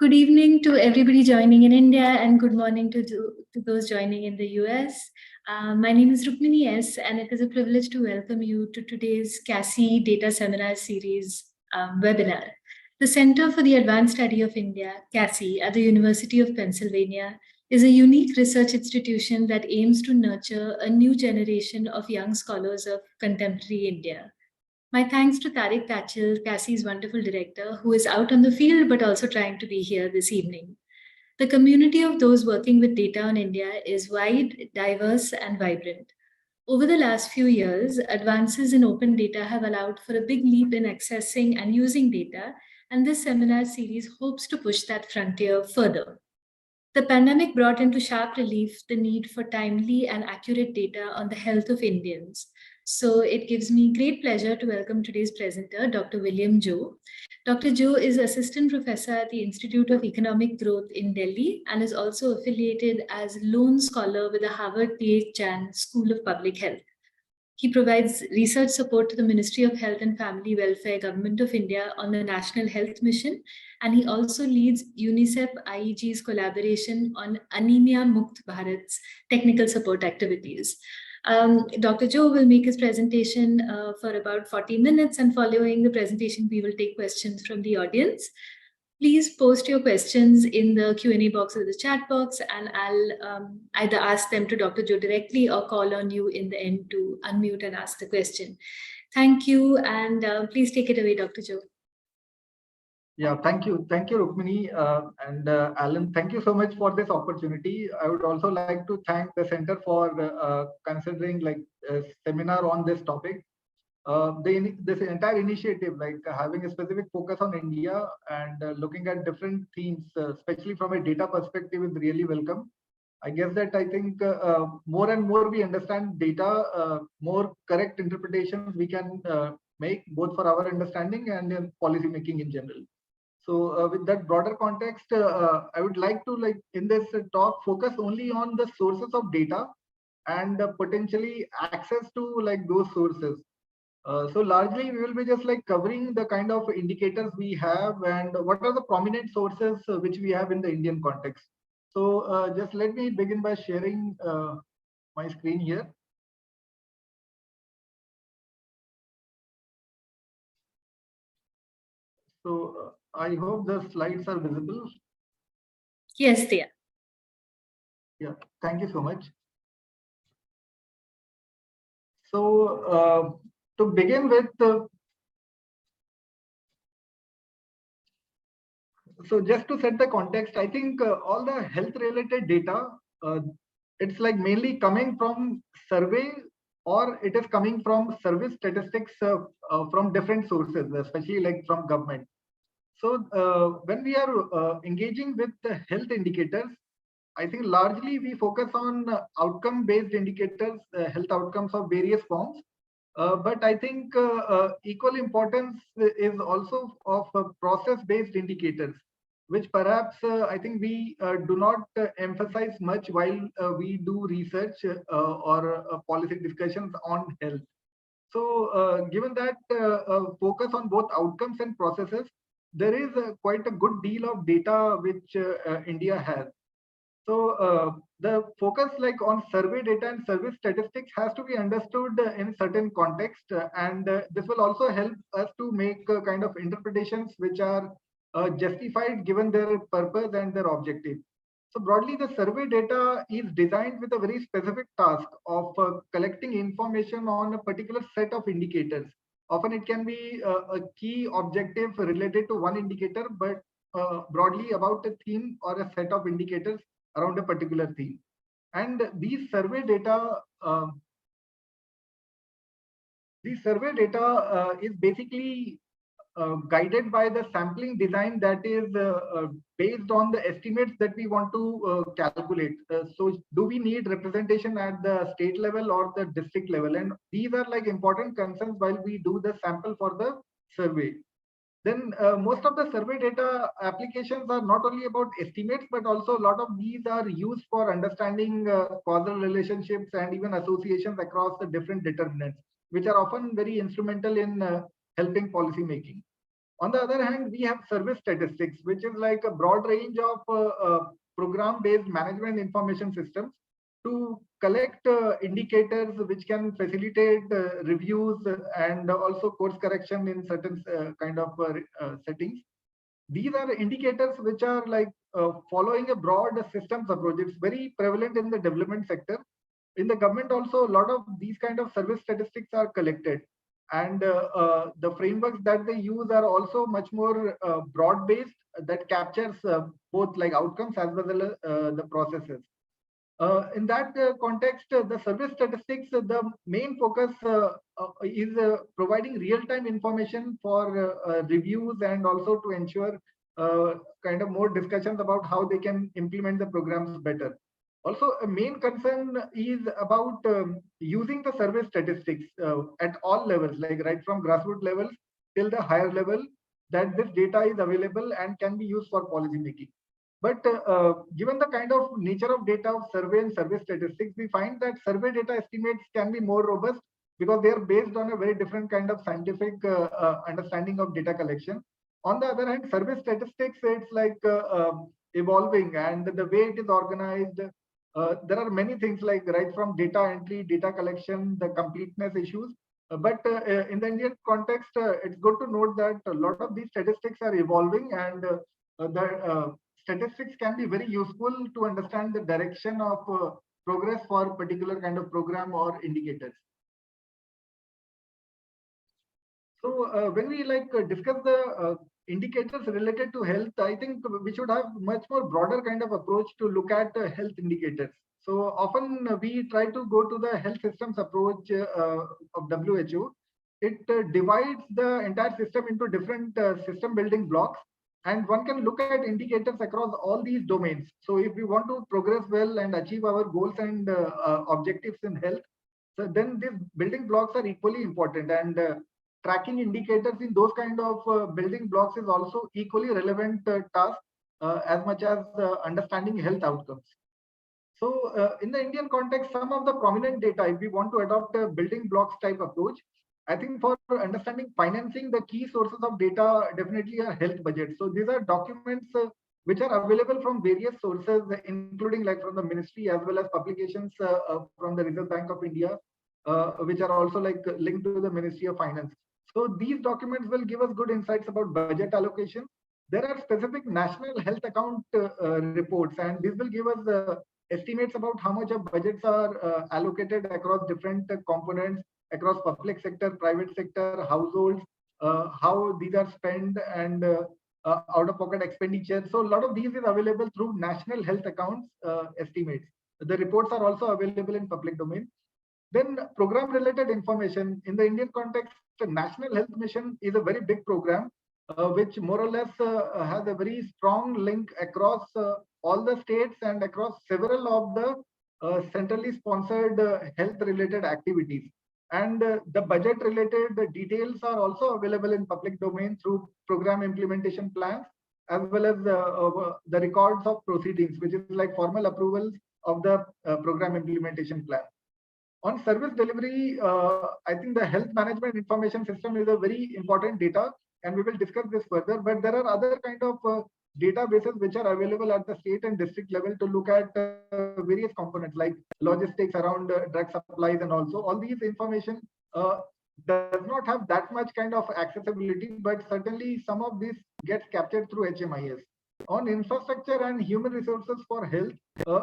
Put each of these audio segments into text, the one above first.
Good evening to everybody joining in India and good morning to those joining in the US. My name is Rukmini S. and it is a privilege to welcome you to today's CASI Data Seminar Series webinar. The Center for the Advanced Study of India, CASI, at the University of Pennsylvania is a unique research institution that aims to nurture a new generation of young scholars of contemporary India. My thanks to Tariq Tachil, Cassie's wonderful director, who is out on the field but also trying to be here this evening. The community of those working with data on India is wide, diverse, and vibrant. Over the last few years, advances in open data have allowed for a big leap in accessing and using data, and this seminar series hopes to push that frontier further. The pandemic brought into sharp relief the need for timely and accurate data on the health of Indians. So it gives me great pleasure to welcome today's presenter, Dr. William Jo. Dr. Jo is Assistant Professor at the Institute of Economic Growth in Delhi and is also affiliated as Lone Scholar with the Harvard T.H. Chan School of Public Health. He provides research support to the Ministry of Health and Family Welfare, Government of India on the National Health Mission, and he also leads UNICEF IEG's collaboration on Anemia Mukt Bharat's technical support activities. Dr. Jo will make his presentation for about 40 minutes, and following the presentation, we will take questions from the audience. Please post your questions in the Q&A box or the chat box, and I'll either ask them to Dr. Jo directly or call on you in the end to unmute and ask the question. Thank you, and please take it away, Dr. Jo. Yeah, thank you, Rukmini and Alan. Thank you so much for this opportunity. I would also like to thank the Center for considering a seminar on this topic. This entire initiative, like having a specific focus on India and looking at different themes, especially from a data perspective, is really welcome. I guess that I think more and more we understand data, more correct interpretations we can make both for our understanding and in policy making in general. So with that broader context, I would like to in this talk focus only on the sources of data and potentially access to those sources. So largely we will be just covering the kind of indicators we have and what are the prominent sources which we have in the Indian context. So just let me begin by sharing my screen here. So I hope the slides are visible. Yes, they are. Yeah, thank you so much. So to begin with, so just to set the context, I think all the health related data, it's mainly coming from survey or it is coming from service statistics from different sources, especially from government. So when we are engaging with the health indicators, I think largely we focus on outcome based indicators, health outcomes of various forms. But I think equal importance is also of process-based indicators, which perhaps I think we do not emphasize much while we do research or policy discussions on health. So given that focus on both outcomes and processes, there is quite a good deal of data which India has. So the focus on survey data and service statistics has to be understood in certain context, and this will also help us to make kind of interpretations which are justified given their purpose and their objective. So broadly, the survey data is designed with a very specific task of collecting information on a particular set of indicators. Often it can be a key objective related to one indicator, but broadly about a theme or a set of indicators around a particular theme. And these survey data is basically guided by the sampling design that is based on the estimates that we want to calculate. So do we need representation at the state level or the district level? And these are important concerns while we do the sample for the survey. Then most of the survey data applications are not only about estimates, but also a lot of these are used for understanding causal relationships and even associations across the different determinants, which are often very instrumental in helping policy making. On the other hand, we have service statistics, which is like a broad range of program-based management information systems to collect indicators which can facilitate reviews and also course correction in certain kind of settings. These are indicators which are like following a broad systems approach. It's very prevalent in the development sector. In the government also, a lot of these kind of service statistics are collected, and the frameworks that they use are also much more broad based, that captures both like outcomes as well as the processes. In that context, the service statistics, the main focus is providing real-time information for reviews and also to ensure kind of more discussions about how they can implement the programs better. Also, a main concern is about using the service statistics at all levels, like right from grassroots levels till the higher level, that this data is available and can be used for policy making. But given the kind of nature of data of survey and service statistics, we find that survey data estimates can be more robust because they are based on a very different kind of scientific understanding of data collection. On the other hand, service statistics, it's like evolving, and the way it is organized, there are many things like right from data entry, data collection, the completeness issues. But in the Indian context, it's good to note that a lot of these statistics are evolving, and the statistics can be very useful to understand the direction of progress for particular kind of program or indicators. So when we like discuss the indicators related to health, I think we should have much more broader kind of approach to look at health indicators. So often we try to go to the health systems approach of WHO. It divides the entire system into different system building blocks, and one can look at indicators across all these domains. So if we want to progress well and achieve our goals and objectives in health, so then these building blocks are equally important, and tracking indicators in those kind of building blocks is also equally relevant task as much as understanding health outcomes. So in the Indian context, some of the prominent data, if we want to adopt a building blocks type approach, I think for understanding financing, the key sources of data definitely are health budgets. So these are documents which are available from various sources, including like from the ministry as well as publications from the Reserve Bank of India, which are also like linked to the Ministry of Finance. So these documents will give us good insights about budget allocation. There are specific national health account reports, and this will give us estimates about how much of budgets are allocated across different components, across public sector, private sector, households, how these are spent, and out-of-pocket expenditure. So a lot of these is available through national health accounts estimates. The reports are also available in public domain. Then program-related information. In the Indian context, the National Health Mission is a very big program, which more or less has a very strong link across all the states and across several of the centrally sponsored health-related activities. And the budget-related details are also available in public domain through program implementation plans, as well as the records of proceedings, which is like formal approvals of the program implementation plan. On service delivery, I think the health management information system is a very important data, and we will discuss this further. But there are other kind of databases which are available at the state and district level to look at various components like logistics around drug supplies, and also all these information does not have that much kind of accessibility, but certainly some of this gets captured through HMIS. On infrastructure and human resources for health,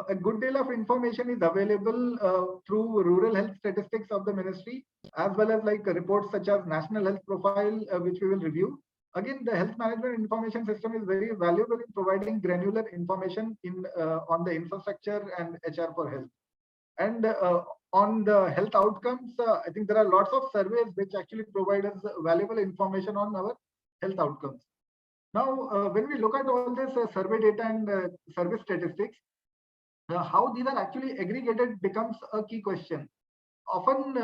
a good deal of information is available through rural health statistics of the ministry, as well as like reports such as National Health Profile, which we will review. Again, the health management information system is very valuable in providing granular information in on the infrastructure and HR for health. And on the health outcomes, I think there are lots of surveys which actually provide us valuable information on our health outcomes. Now, when we look at all this survey data and service statistics, how these are actually aggregated becomes a key question. Often,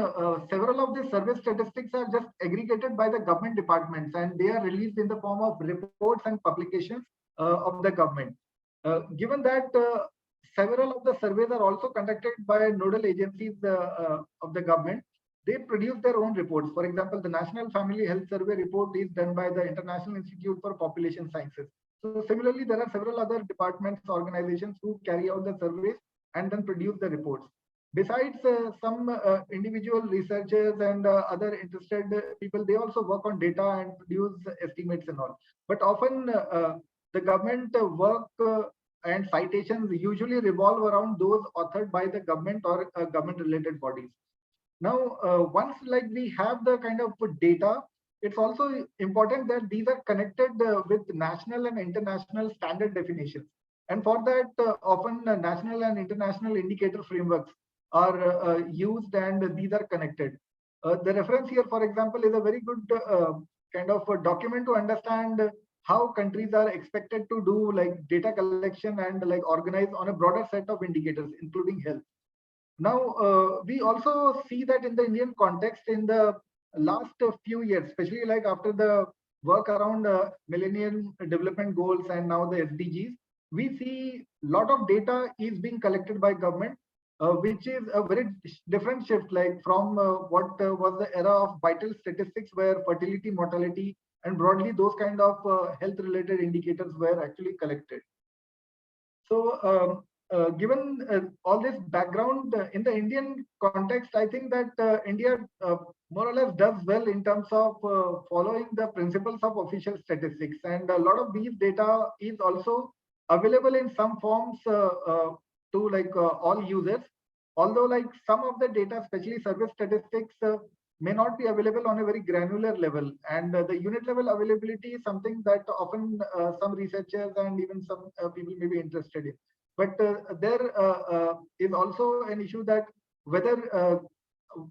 several of these service statistics are just aggregated by the government departments, and they are released in the form of reports and publications of the government. Given that several of the surveys are also conducted by nodal agencies of the government, they produce their own reports. For example, the National Family Health Survey report is done by the International Institute for Population Sciences. So similarly, there are several other departments, organizations who carry out the surveys and then produce the reports. Besides some individual researchers and other interested people, they also work on data and produce estimates and all. But often the government work and citations usually revolve around those authored by the government or government related bodies. Now, once like we have the kind of data, it's also important that these are connected with national and international standard definitions. And for that, often national and international indicator frameworks are used and these are connected. The reference here, for example, is a very good kind of a document to understand how countries are expected to do like data collection and like organize on a broader set of indicators, including health. Now, we also see that in the Indian context in the last few years, especially like after the work around Millennium Development Goals and now the SDGs, we see a lot of data is being collected by government, which is a very different shift like from what was the era of vital statistics where fertility, mortality, and broadly those kind of health related indicators were actually collected. So given all this background in the Indian context, I think that India more or less does well in terms of following the principles of official statistics. And a lot of these data is also available in some forms to like all users. Although like some of the data, especially service statistics, may not be available on a very granular level. And the unit level availability is something that often some researchers and even some people may be interested in. But there is also an issue that whether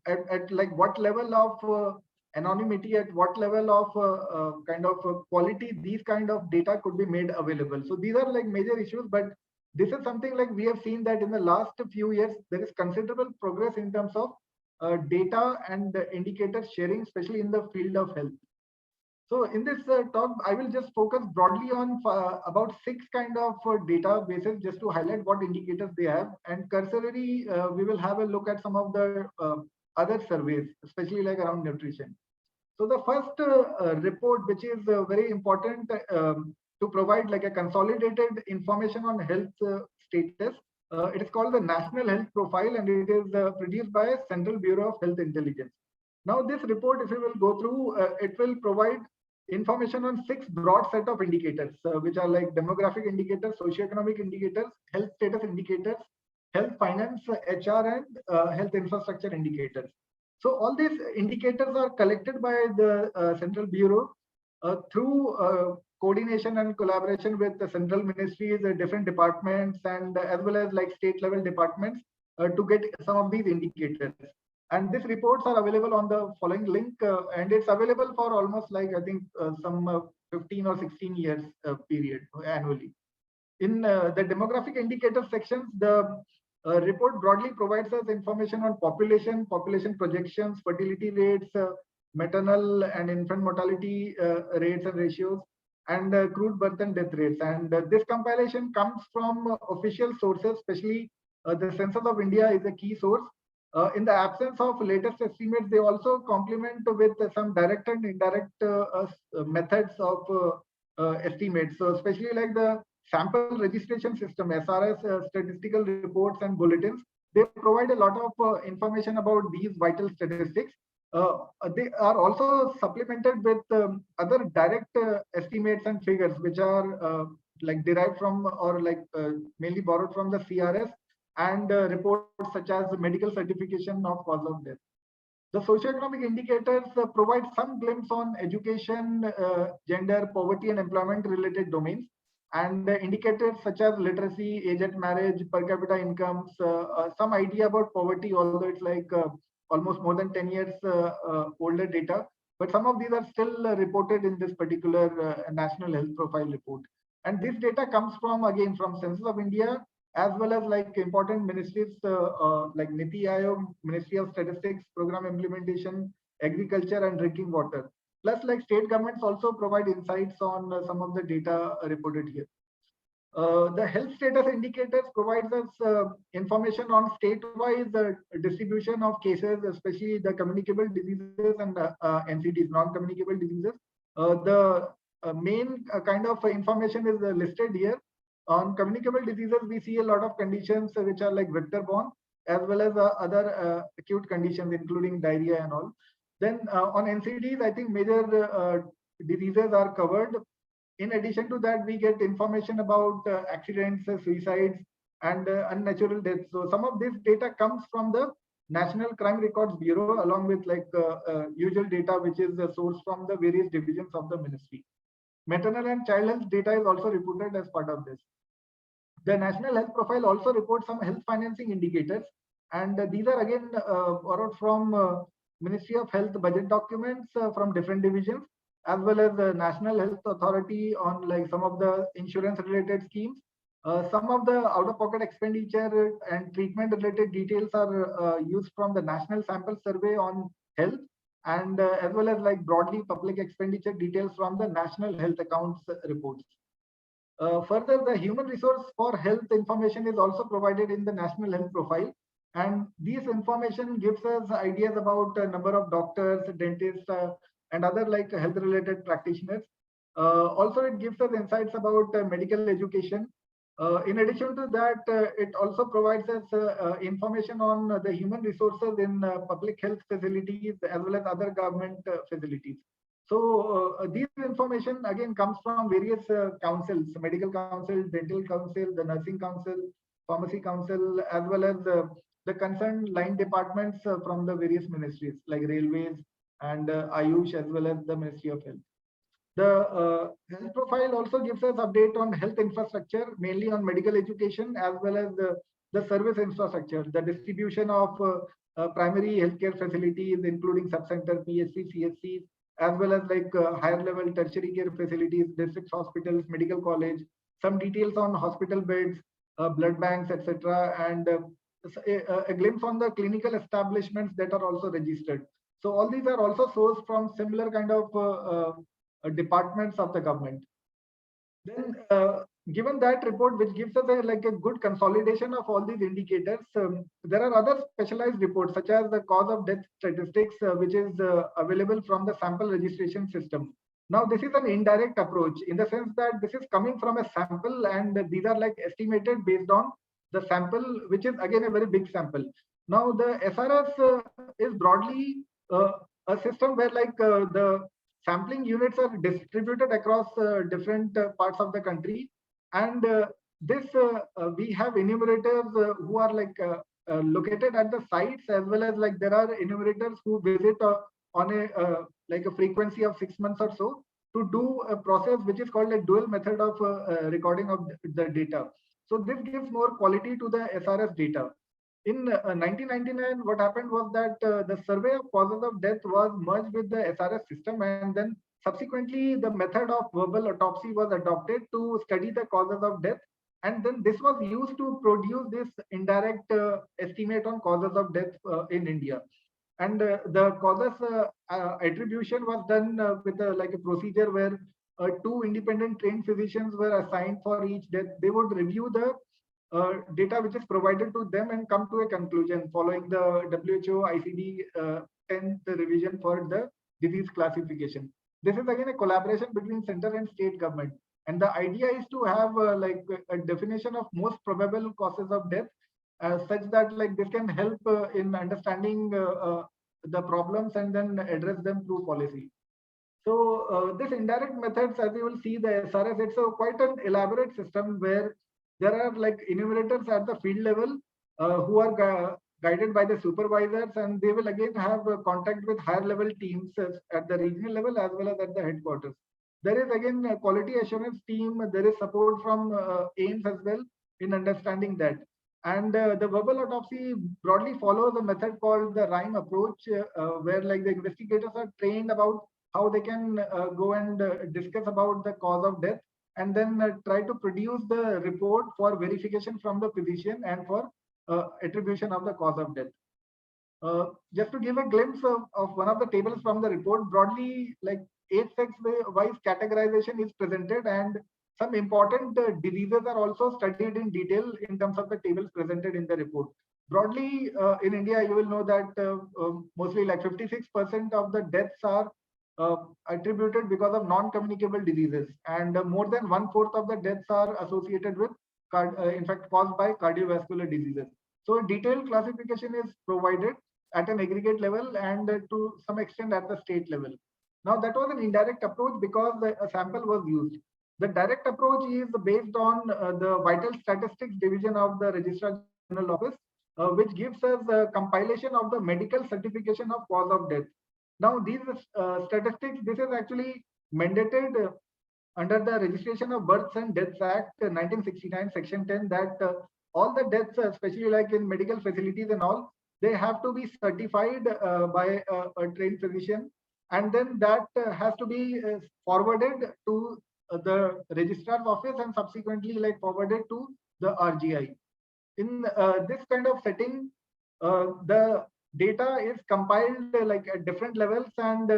at like what level of anonymity, at what level of kind of quality these kind of data could be made available. So these are like major issues, but this is something like we have seen that in the last few years, there is considerable progress in terms of data and indicator sharing, especially in the field of health. So in this talk, I will just focus broadly on about 6 kind of databases just to highlight what indicators they have. And cursorily, we will have a look at some of the other surveys, especially like around nutrition. So the first report, which is very important to provide like a consolidated information on health status, it is called the National Health Profile, and it is produced by Central Bureau of Health Intelligence. Now, this report, if you will go through, it will provide information on 6 broad set of indicators, which are like demographic indicators, socioeconomic indicators, health status indicators, health finance, HR, and health infrastructure indicators. So all these indicators are collected by the Central Bureau through coordination and collaboration with the central ministries, different departments, and as well as like state level departments to get some of these indicators. And these reports are available on the following link, and it's available for almost like I think some 15 or 16 years period annually. In the demographic indicator sections, the report broadly provides us information on population projections, fertility rates, maternal and infant mortality rates and ratios, and crude birth and death rates. And this compilation comes from official sources, especially the Census of India is a key source. In the absence of latest estimates, they also complement with some direct and indirect methods of estimates. So especially like the sample registration system, SRS, statistical reports and bulletins, they provide a lot of information about these vital statistics. They are also supplemented with other direct estimates and figures, which are like derived from or like mainly borrowed from the CRS and reports such as medical certification of cause of death. The socioeconomic indicators provide some glimpse on education, gender, poverty, and employment related domains. And indicators such as literacy, age at marriage, per capita incomes, some idea about poverty, although it's like almost more than 10 years older data. But some of these are still reported in this particular National Health Profile report. And this data comes from, again, from Census of India, as well as like important ministries like Niti Aayog, Ministry of Statistics, Program Implementation, Agriculture, and Drinking Water. Plus, like state governments also provide insights on some of the data reported here. The health status indicators provides us information on state-wise distribution of cases, especially the communicable diseases and NCDs, non-communicable diseases. The main kind of information is listed here. On communicable diseases, we see a lot of conditions which are like vector-borne, as well as other acute conditions, including diarrhea and all. Then on NCDs, I think major diseases are covered. In addition to that, we get information about accidents, suicides, and unnatural deaths. So some of this data comes from the National Crime Records Bureau, along with like usual data, which is sourced from the various divisions of the ministry. Maternal and child health data is also reported as part of this. The National Health Profile also reports some health financing indicators, and these are again borrowed from Ministry of Health budget documents from different divisions, as well as the National Health Authority on like some of the insurance related schemes. Some of the out-of-pocket expenditure and treatment related details are used from the National Sample Survey on Health, and as well as like broadly public expenditure details from the National Health Accounts reports. Further, the human resource for health information is also provided in the National Health Profile. And these information gives us ideas about number of doctors, dentists, and other like health related practitioners. Also, it gives us insights about medical education. In addition to that, it also provides us information on the human resources in public health facilities as well as other government facilities. So these information again comes from various councils, medical council, dental council, the nursing council, pharmacy council, as well as the concerned line departments from the various ministries like railways and Ayush, as well as the Ministry of Health. The health profile also gives us update on health infrastructure, mainly on medical education, as well as the service infrastructure, the distribution of primary healthcare facilities, including subcenter, PHC, CHCs, as well as like higher level tertiary care facilities, district hospitals, medical college, some details on hospital beds, blood banks, etc., and a glimpse on the clinical establishments that are also registered. So all these are also sourced from similar kind of departments of the government. Then, given that report, which gives us like a good consolidation of all these indicators, there are other specialized reports such as the cause of death statistics, which is available from the sample registration system. Now, this is an indirect approach in the sense that this is coming from a sample, and these are like estimated based on the sample, which is again a very big sample. Now, the SRS is broadly a system where like the sampling units are distributed across different parts of the country, and we have enumerators who are like located at the sites, as well as like there are enumerators who visit on a like a frequency of 6 months or so to do a process which is called a dual method of recording of the data. So this gives more quality to the SRS data. In 1999, what happened was that the survey of causes of death was merged with the SRS system, and then subsequently the method of verbal autopsy was adopted to study the causes of death. And then this was used to produce this indirect estimate on causes of death in India. And the causes attribution was done with like a procedure where two independent trained physicians were assigned for each death. They would review the data which is provided to them and come to a conclusion following the WHO ICD 10th revision for the disease classification. This is again a collaboration between center and state government. And the idea is to have like a definition of most probable causes of death such that like this can help in understanding the problems and then address them through policy. So this indirect methods, as you will see the SRS, it's quite an elaborate system where there are like enumerators at the field level who are guided by the supervisors, and they will again have contact with higher level teams at the regional level as well as at the headquarters. There is again a quality assurance team. There is support from AIIMS as well in understanding that. And the verbal autopsy broadly follows a method called the RHYME approach, where like the investigators are trained about how they can go and discuss about the cause of death, and then try to produce the report for verification from the physician and for attribution of the cause of death. Just to give a glimpse of one of the tables from the report, broadly like age sex wise categorization is presented, and some important diseases are also studied in detail in terms of the tables presented in the report. Broadly, in India, you will know that mostly like 56% of the deaths are attributed because of non-communicable diseases, and more than 1/4 of the deaths are associated with, in fact, caused by cardiovascular diseases. So detailed classification is provided at an aggregate level and to some extent at the state level. Now that was an indirect approach because a sample was used. The direct approach is based on the vital statistics division of the Registrar General Office, which gives us a compilation of the medical certification of cause of death. Now these statistics, this is actually mandated under the Registration of Births and Deaths Act 1969, Section 10, that all the deaths, especially like in medical facilities and all, they have to be certified by a trained physician, and then that has to be forwarded to the registrar's office and subsequently like forwarded to the RGI. In this kind of setting, the data is compiled like at different levels, and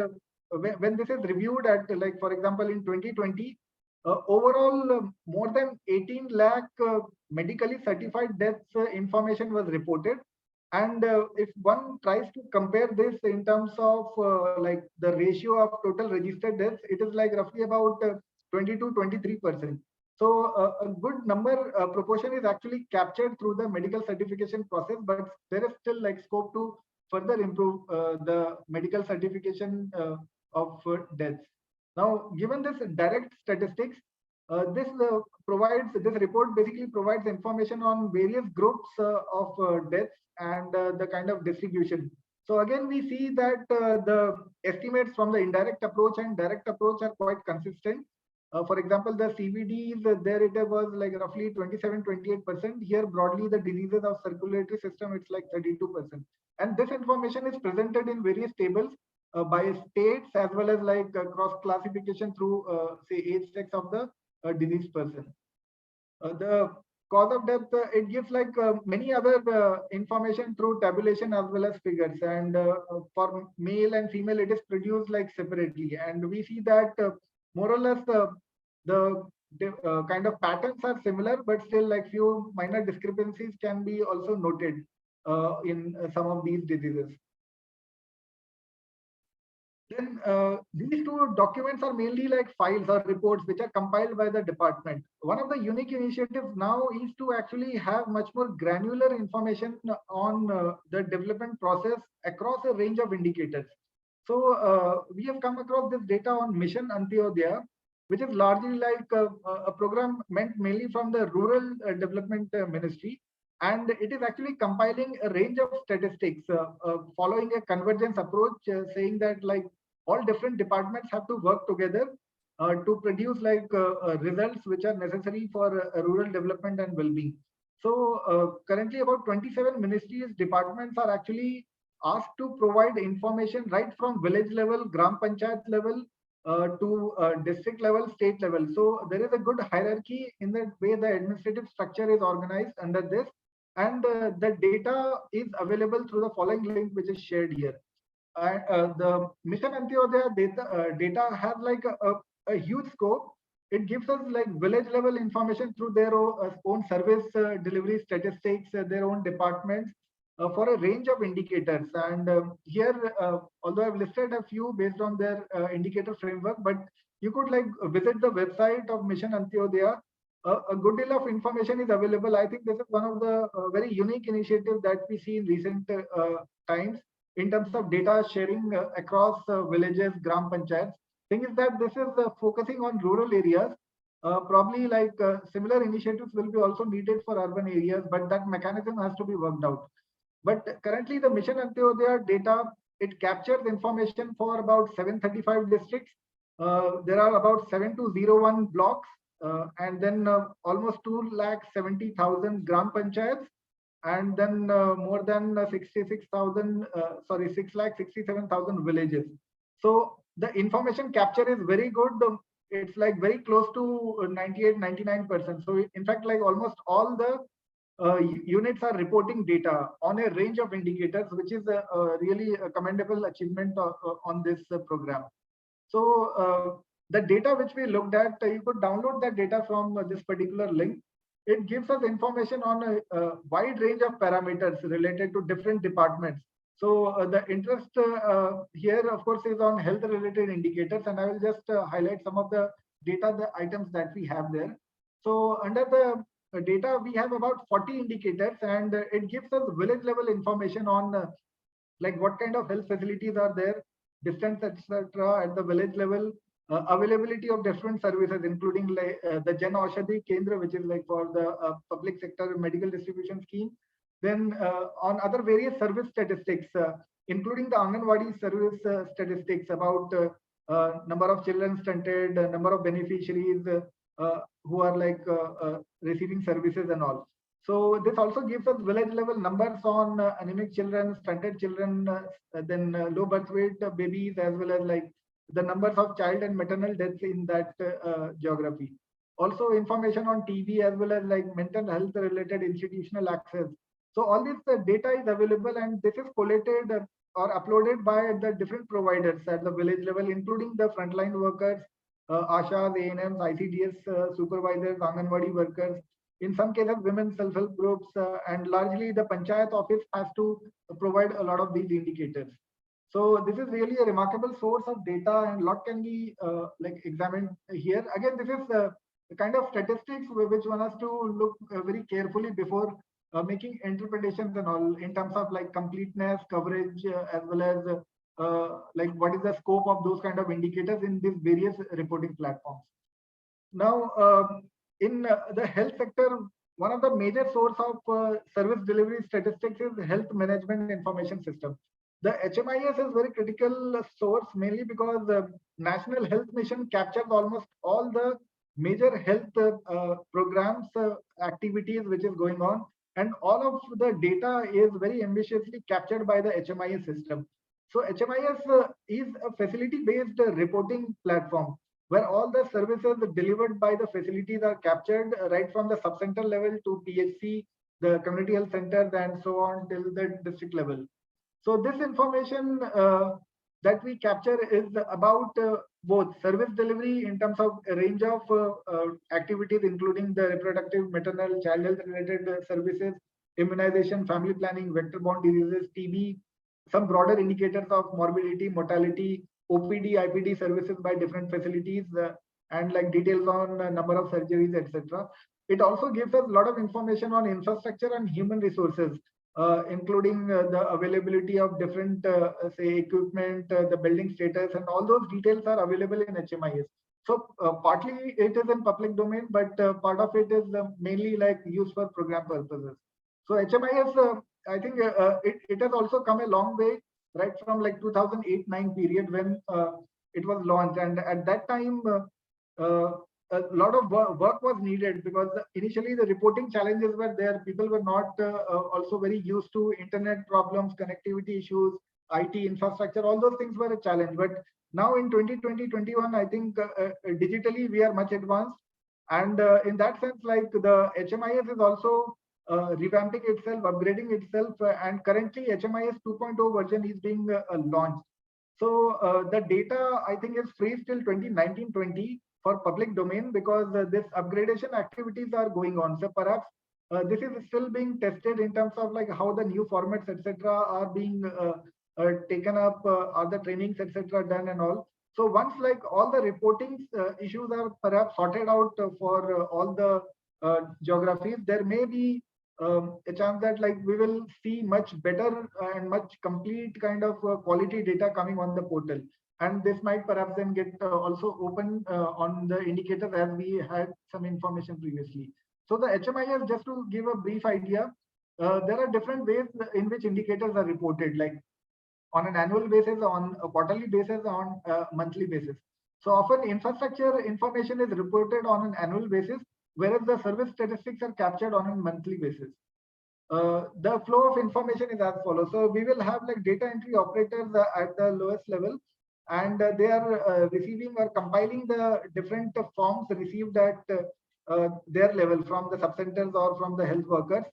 when this is reviewed at, like, for example, in 2020, overall more than 18 lakh medically certified deaths information was reported. And if one tries to compare this in terms of like the ratio of total registered deaths, it is like roughly about 20 to 23%. So a good number proportion is actually captured through the medical certification process, but there is still like scope to further improve the medical certification of deaths. Now, given this direct statistics, this report basically provides information on various groups of deaths and the kind of distribution. So again, we see that the estimates from the indirect approach and direct approach are quite consistent. For example, the CVDs, there it was like roughly 27-28%. Here, broadly, the diseases of circulatory system, it's like 32%. And this information is presented in various tables by states, as well as like cross classification through say age, sex of the diseased person. The cause of death, it gives like many other information through tabulation as well as figures, and for male and female it is produced like separately, and we see that more or less the kind of patterns are similar, but still like few minor discrepancies can be also noted in some of these diseases. Then these two documents are mainly like files or reports which are compiled by the department. One of the unique initiatives now is to actually have much more granular information on the development process across a range of indicators. So we have come across this data on Mission Antyodaya, which is largely like a program meant mainly from the Rural Development Ministry. And it is actually compiling a range of statistics following a convergence approach, saying that like all different departments have to work together to produce like results which are necessary for rural development and well-being. So currently about 27 ministries, departments are actually asked to provide information right from village level, Gram Panchayat level, to district level, state level. So there is a good hierarchy in the way the administrative structure is organized under this. And the data is available through the following link, which is shared here. The Mission Antyodaya data have like a huge scope. It gives us like village level information through their own service delivery statistics, their own departments for a range of indicators. And here, although I've listed a few based on their indicator framework, but you could like visit the website of Mission Antyodaya. A good deal of information is available. I think this is one of the very unique initiatives that we see in recent times in terms of data sharing across villages, Gram Panchayats. Thing is that this is focusing on rural areas. Probably like similar initiatives will be also needed for urban areas, but that mechanism has to be worked out. But currently the Mission Antyodaya data, it captures information for about 735 districts. There are about 7201 blocks. And then almost 2,70,000 Gram Panchayats, and then more than 6,67,000 villages. So the information capture is very good. It's like very close to 98-99%. So in fact, like almost all the units are reporting data on a range of indicators, which is really a commendable achievement on this program. So The data which we looked at, you could download that data from this particular link. It gives us information on a wide range of parameters related to different departments. So the interest here, of course, is on health related indicators, and I will just highlight some of the data, the items that we have there. So under the data, we have about 40 indicators, and it gives us village level information on like what kind of health facilities are there, distance, etc. at the village level, availability of different services, including like the Jan Aushadhi Kendra, which is like for the public sector medical distribution scheme. Then on other various service statistics, including the Anganwadi service statistics about number of children stunted, number of beneficiaries who are like receiving services and all. So this also gives us village level numbers on anemic children, stunted children, then low birth weight babies, as well as like the numbers of child and maternal deaths in that geography. Also information on TB as well as like mental health related institutional access. So all this data is available, and this is collated or uploaded by the different providers at the village level, including the frontline workers, ASHAs, ANMs, ICDS supervisors, Anganwadi workers, in some cases women self-help groups, and largely the panchayat office has to provide a lot of these indicators. So this is really a remarkable source of data, and lot can be like examined here. Again, this is the kind of statistics which one has to look very carefully before making interpretations and all, in terms of like completeness, coverage, as well as like what is the scope of those kind of indicators in these various reporting platforms. Now, in the health sector, one of the major source of service delivery statistics is health management information system. The HMIS is very critical source, mainly because the National Health Mission captures almost all the major health programs, activities which is going on, and all of the data is very ambitiously captured by the HMIS system. So HMIS is a facility-based reporting platform where all the services delivered by the facilities are captured right from the sub-center level to PHC, the community health centers, and so on till the district level. So this information that we capture is about both service delivery in terms of a range of activities, including the reproductive, maternal, child health related services, immunization, family planning, vector-borne diseases, TB, some broader indicators of morbidity, mortality, OPD, IPD services by different facilities, and like details on number of surgeries, etc. It also gives us a lot of information on infrastructure and human resources, including the availability of different, say, equipment, the building status, and all those details are available in HMIS. So partly it is in public domain, but part of it is mainly like used for program purposes. So HMIS, I think it has also come a long way, right from like 2008-9 period when it was launched, and at that time a lot of work was needed, because initially the reporting challenges were there. People were not also very used to internet problems, connectivity issues, IT infrastructure, all those things were a challenge. But now in 2020-21, I think digitally we are much advanced, and in that sense, like the HMIS is also revamping itself, upgrading itself, and currently HMIS 2.0 version is being launched. So the data, I think, is freeze till 2019-20 for public domain, because this upgradation activities are going on. So perhaps this is still being tested in terms of like how the new formats, etc., are being taken up, are the trainings, etc., done and all. So once like all the reporting issues are perhaps sorted out for all the geographies, there may be a chance that like we will see much better and much complete kind of quality data coming on the portal. And this might perhaps then get also open on the indicators, as we had some information previously. So the HMIS, just to give a brief idea, there are different ways in which indicators are reported, like on an annual basis, on a quarterly basis, on a monthly basis. So often infrastructure information is reported on an annual basis, whereas the service statistics are captured on a monthly basis. The flow of information is as follows. So we will have like data entry operators at the lowest level, and they are receiving or compiling the different forms received at their level from the sub-centers or from the health workers.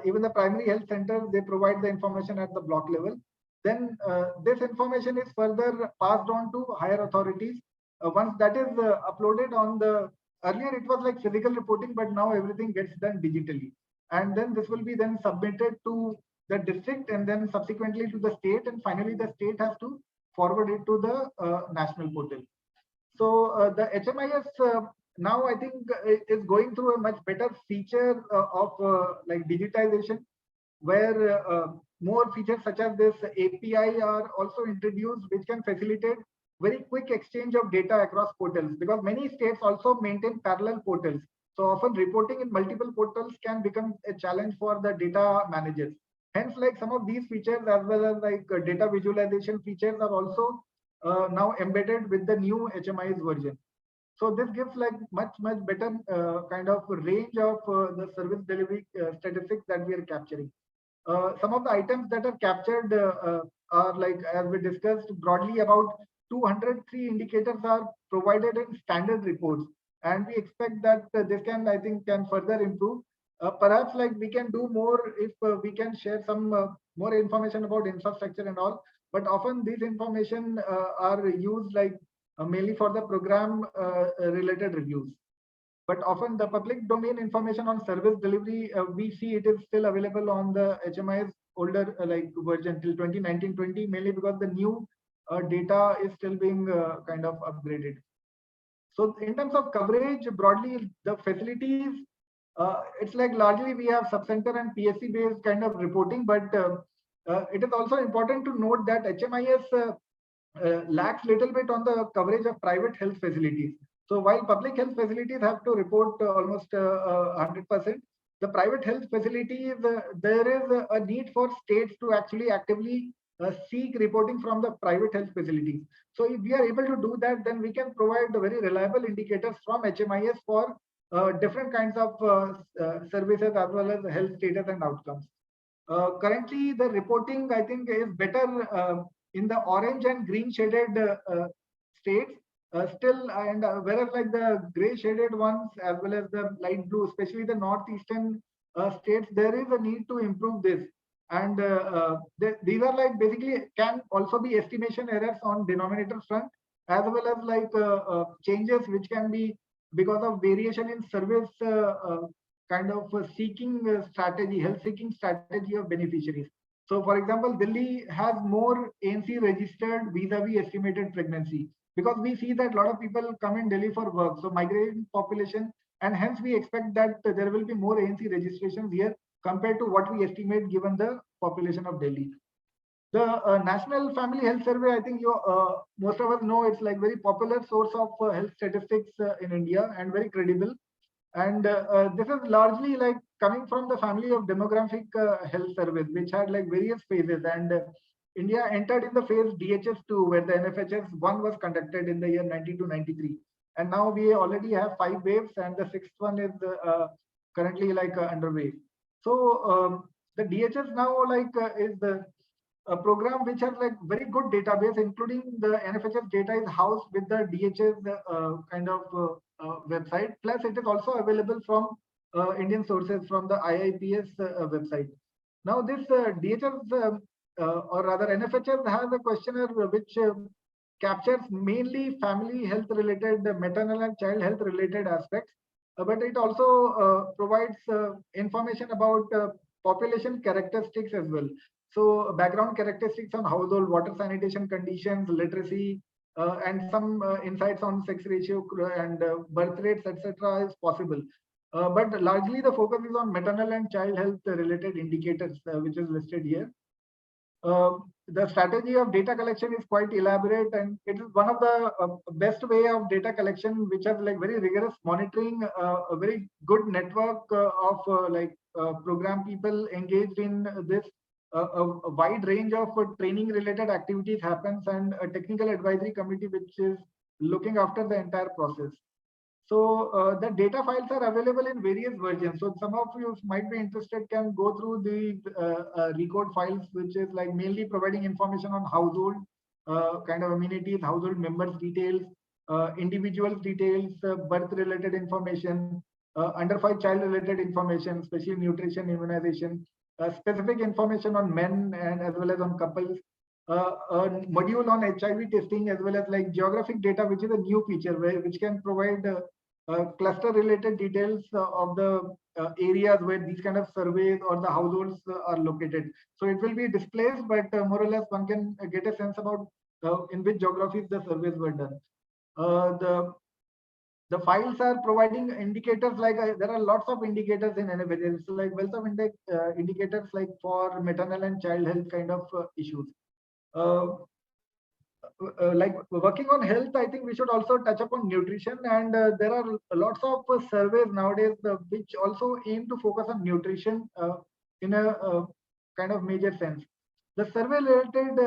Even the primary health centers, they provide the information at the block level. Then this information is further passed on to higher authorities, once that is uploaded on the, earlier it was like physical reporting, but now everything gets done digitally. And then this will be then submitted to the district and then subsequently to the state, and finally the state has to forward it to the national portal. So the HMIS now I think is going through a much better feature of like digitization, where more features such as this API are also introduced, which can facilitate very quick exchange of data across portals, because many states also maintain parallel portals. So often reporting in multiple portals can become a challenge for the data managers. Hence, like some of these features as well as like data visualization features are also now embedded with the new HMIS version. So this gives like much better kind of range of the service delivery statistics that we are capturing. Some of the items that are captured are like, as we discussed broadly, about 203 indicators are provided in standard reports, and we expect that this can, I think, can further improve. Perhaps like we can do more if we can share some more information about infrastructure and all, but often these information are used like mainly for the program related reviews. But often the public domain information on service delivery, we see it is still available on the HMIS older like version till 2019-20, mainly because the new data is still being kind of upgraded. So in terms of coverage, broadly, the facilities, it's like largely we have subcenter and PSC based kind of reporting, but it is also important to note that HMIS lacks little bit on the coverage of private health facilities. So while public health facilities have to report almost 100%, the private health facilities, there is a need for states to actually actively seek reporting from the private health facilities. So if we are able to do that, then we can provide very reliable indicators from HMIS for different kinds of services as well as health status and outcomes. Currently, the reporting, I think, is better in the orange and green shaded states still, and whereas like the gray shaded ones as well as the light blue, especially the northeastern states, there is a need to improve this. And these are like basically can also be estimation errors on denominator front, as well as like changes which can be because of variation in service kind of seeking strategy, health seeking strategy of beneficiaries. So for example, Delhi has more ANC registered vis-a-vis estimated pregnancy, because we see that a lot of people come in Delhi for work. So migrant population, and hence we expect that there will be more ANC registrations here compared to what we estimate given the population of Delhi. The National Family Health Survey, I think you most of us know, it's like very popular source of health statistics in India and very credible. And this is largely like coming from the family of demographic health service, which had like various phases. And India entered in the phase DHS2, where the NFHS 1 was conducted in the year 92-93. And now we already have 5 waves, and the 6th one is currently like underway. So the DHS now like is the a program which has like very good database, including the NFHS data is housed with the DHS kind of website. Plus, it is also available from Indian sources from the IIPS website. Now, this DHS or rather NFHS has a questionnaire which captures mainly family health related, maternal and child health related aspects, but it also provides information about population characteristics as well. So background characteristics on household, water sanitation conditions, literacy, and some insights on sex ratio and birth rates, etc. is possible. But largely the focus is on maternal and child health related indicators, which is listed here. The strategy of data collection is quite elaborate, and it is one of the best way of data collection, which has like very rigorous monitoring, a very good network of program people engaged in this. A wide range of training related activities happens, and a technical advisory committee which is looking after the entire process. So the data files are available in various versions. So some of you might be interested can go through the recode files, which is like mainly providing information on household kind of amenities, household members details, individuals details, birth related information, under 5 child related information, especially nutrition, immunization, specific information on men and as well as on couples, a module on HIV testing, as well as like geographic data, which is a new feature which can provide cluster related details of the areas where these kind of surveys or the households are located. So it will be displaced, but more or less one can get a sense about in which geographies the surveys were done. The files are providing indicators like there are lots of indicators in NFHS. So like wealth of indicators like for maternal and child health kind of issues. Like working on health, I think we should also touch upon nutrition, and there are lots of surveys nowadays which also aim to focus on nutrition in a kind of major sense. The survey related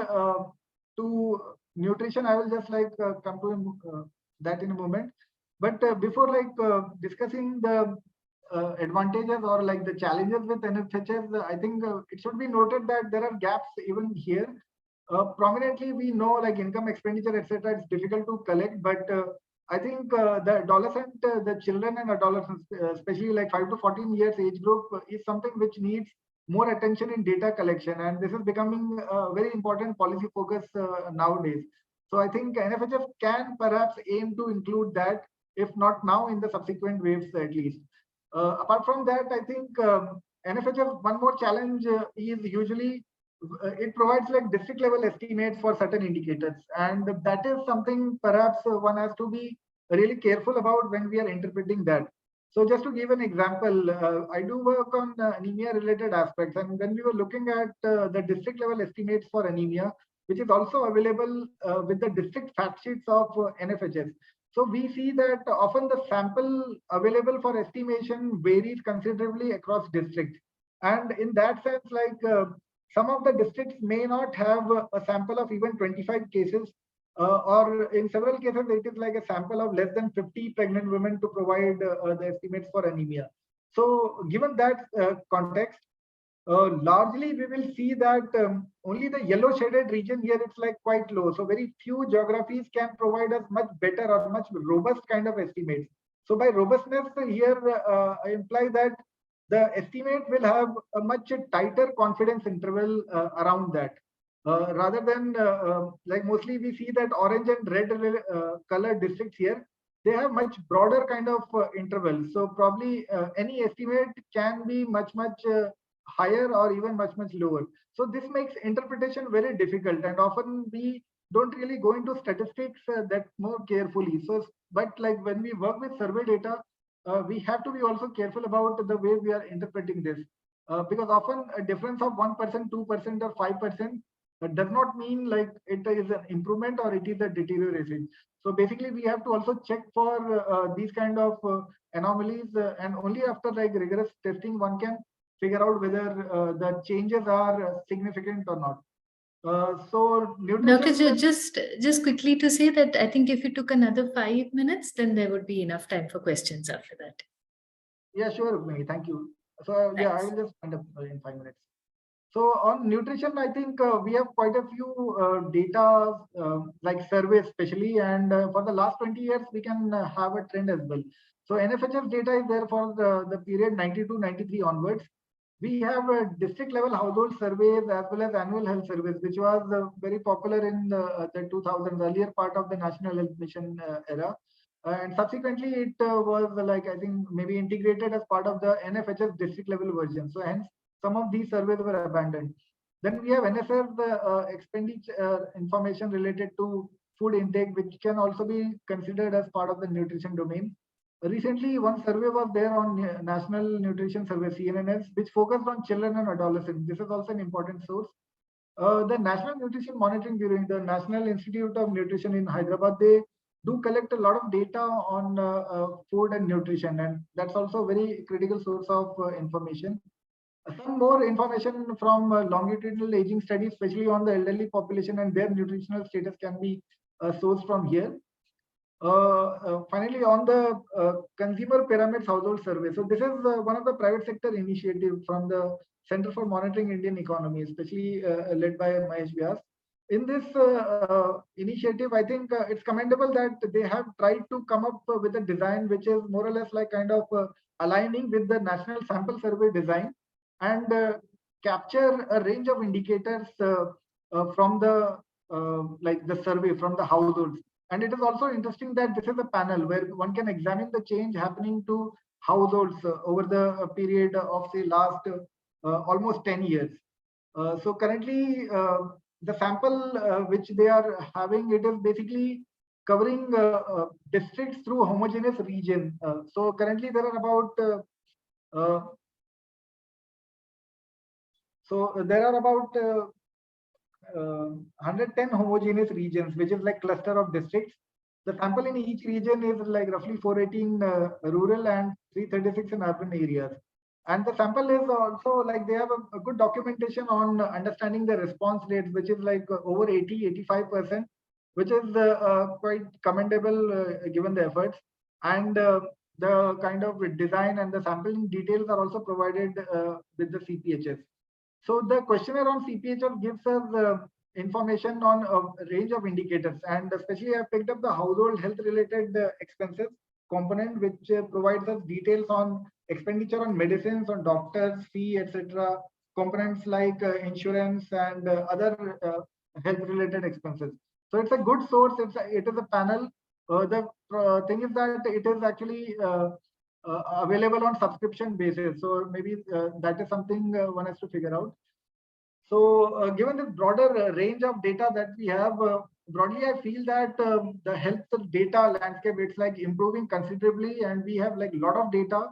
to nutrition, I will just like come to that in a moment. But before like discussing the advantages or like the challenges with NFHS, I think it should be noted that there are gaps even here. Prominently, we know like income, expenditure, etc. It's difficult to collect, but I think the adolescent, the children and adolescents, especially like 5 to 14 years age group, is something which needs more attention in data collection, and this is becoming a very important policy focus nowadays. So I think NFHS can perhaps aim to include that, if not now, in the subsequent waves at least. Apart from that, I think NFHS, one more challenge is usually it provides like district level estimates for certain indicators, and that is something perhaps one has to be really careful about when we are interpreting that. So just to give an example, I do work on anemia related aspects, and when we were looking at the district level estimates for anemia, which is also available with the district fact sheets of NFHS. So we see that often the sample available for estimation varies considerably across districts. And in that sense, like some of the districts may not have a sample of even 25 cases, or in several cases, it is like a sample of less than 50 pregnant women to provide the estimates for anemia. So given that context, largely we will see that only the yellow shaded region here, it's like quite low. So very few geographies can provide us much better or much robust kind of estimates. So by robustness here, I imply that the estimate will have a much tighter confidence interval around that. Rather than like mostly we see that orange and red colored districts here, they have much broader kind of interval. So probably any estimate can be much higher or even much lower. So this makes interpretation very difficult, and often we don't really go into statistics that more carefully. So, but like when we work with survey data, we have to be also careful about the way we are interpreting this, because often a difference of 1%, 2%, or 5% does not mean like it is an improvement or it is a deterioration. So basically, we have to also check for these kind of anomalies, and only after like rigorous testing one can figure out whether the changes are significant or not. So Doctor, just quickly to say that I think if you took another 5 minutes, then there would be enough time for questions after that. Yeah, sure, Rukmini, thank you. So yeah, I will just end up in 5 minutes. So on nutrition, I think we have quite a few data, like surveys especially, and for the last 20 years, we can have a trend as well. So NFHS data is there for the period 92-93 onwards. We have district level household surveys as well as annual health surveys, which was very popular in the 2000s, earlier part of the National Health Mission era. And subsequently, it was like, I think, maybe integrated as part of the NFHS district level version. So hence, some of these surveys were abandoned. Then we have NSF expenditure information related to food intake, which can also be considered as part of the nutrition domain. Recently, one survey was there on National Nutrition Survey, CNNS, which focused on children and adolescents. This is also an important source. The National Nutrition Monitoring Bureau, the National Institute of Nutrition in Hyderabad, they do collect a lot of data on food and nutrition, and that's also a very critical source of information. Some more information from longitudinal aging studies, especially on the elderly population and their nutritional status, can be sourced from here. Finally, on the consumer pyramids household survey. So this is one of the private sector initiatives from the Center for Monitoring Indian Economy, especially led by Mahesh Vyas. In this initiative, I think it's commendable that they have tried to come up with a design which is more or less like kind of aligning with the National Sample Survey design, and capture a range of indicators from the like the survey from the households. And it is also interesting that this is a panel where one can examine the change happening to households over the period of say last almost 10 years. So currently, the sample which they are having, it is basically covering districts through homogeneous region. So currently there are about uh, there are about 110 homogeneous regions, which is like cluster of districts. The sample in each region is like roughly 418 rural and 336 in urban areas. And the sample is also like they have a good documentation on understanding the response rates, which is like over 85%, which is quite commendable given the efforts. And the kind of design and the sampling details are also provided with the CPHS. So the questionnaire on CPHS gives us information on a range of indicators, and especially I picked up the household health related expenses component, which provides us details on expenditure on medicines, on doctors, fee, etc. Components like insurance and other health related expenses. So it's a good source. It is a panel. The thing is that it is actually available on subscription basis. So maybe that is something one has to figure out. So given the broader range of data that we have, broadly, I feel that the health data landscape, it's like improving considerably, and we have like a lot of data.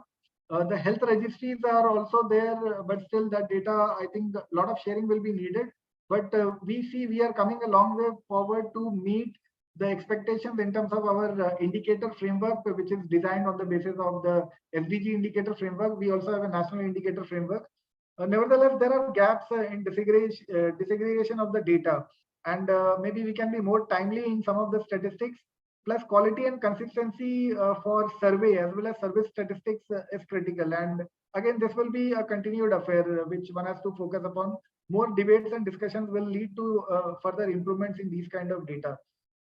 The health registries are also there, but still that data, I think a lot of sharing will be needed. But we see we are coming a long way forward to meet the expectations in terms of our indicator framework, which is designed on the basis of the SDG indicator framework. We also have a national indicator framework. Nevertheless, there are gaps in disaggregation of the data, and maybe we can be more timely in some of the statistics. Plus, quality and consistency for survey as well as service statistics is critical. And again, this will be a continued affair, which one has to focus upon. More debates and discussions will lead to further improvements in these kind of data.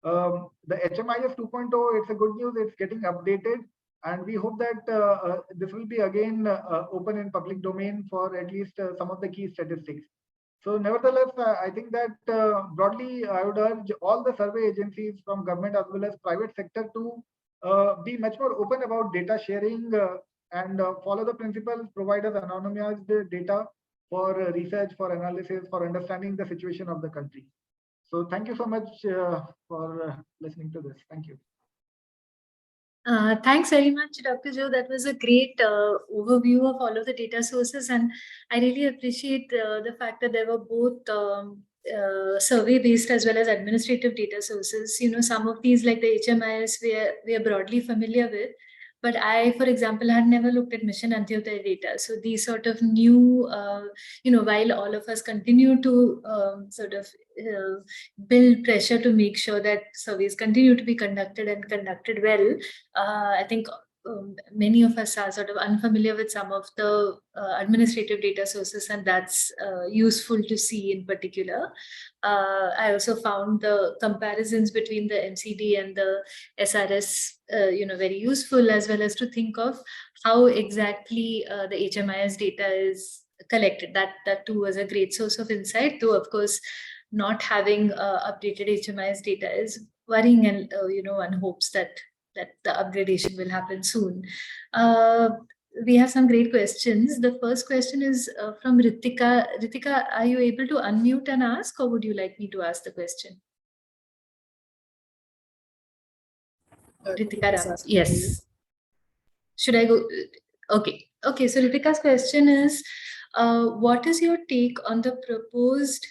The HMIS 2.0, it's a good news. It's getting updated. And we hope that this will be again open in public domain for at least some of the key statistics. So nevertheless, I think that broadly, I would urge all the survey agencies from government as well as private sector to be much more open about data sharing and follow the principles, provide us anonymized data for research, for analysis, for understanding the situation of the country. So thank you so much for listening to this. Thank you. Thanks very much, Dr. Joe. That was a great overview of all of the data sources, and I really appreciate the fact that there were both survey-based as well as administrative data sources. You know, some of these, like the HMIS, we are broadly familiar with, but I, for example, had never looked at Mission Antyodaya data. So these sort of new, you know, while all of us continue to sort of build pressure to make sure that surveys continue to be conducted and conducted well, I think many of us are sort of unfamiliar with some of the administrative data sources, and that's useful to see in particular. I also found the comparisons between the MCD and the SRS, you know, very useful, as well as to think of how exactly the HMIS data is collected. That too was a great source of insight, though of course not having updated HMIS data is worrying, and you know, one hopes that the upgradation will happen soon. We have some great questions. The first question is from Ritika. Ritika, are you able to unmute and ask, or would you like me to ask the question? Ritika Ram. Yes. Should I go? Okay. Okay. So Ritika's question is, what is your take on the proposed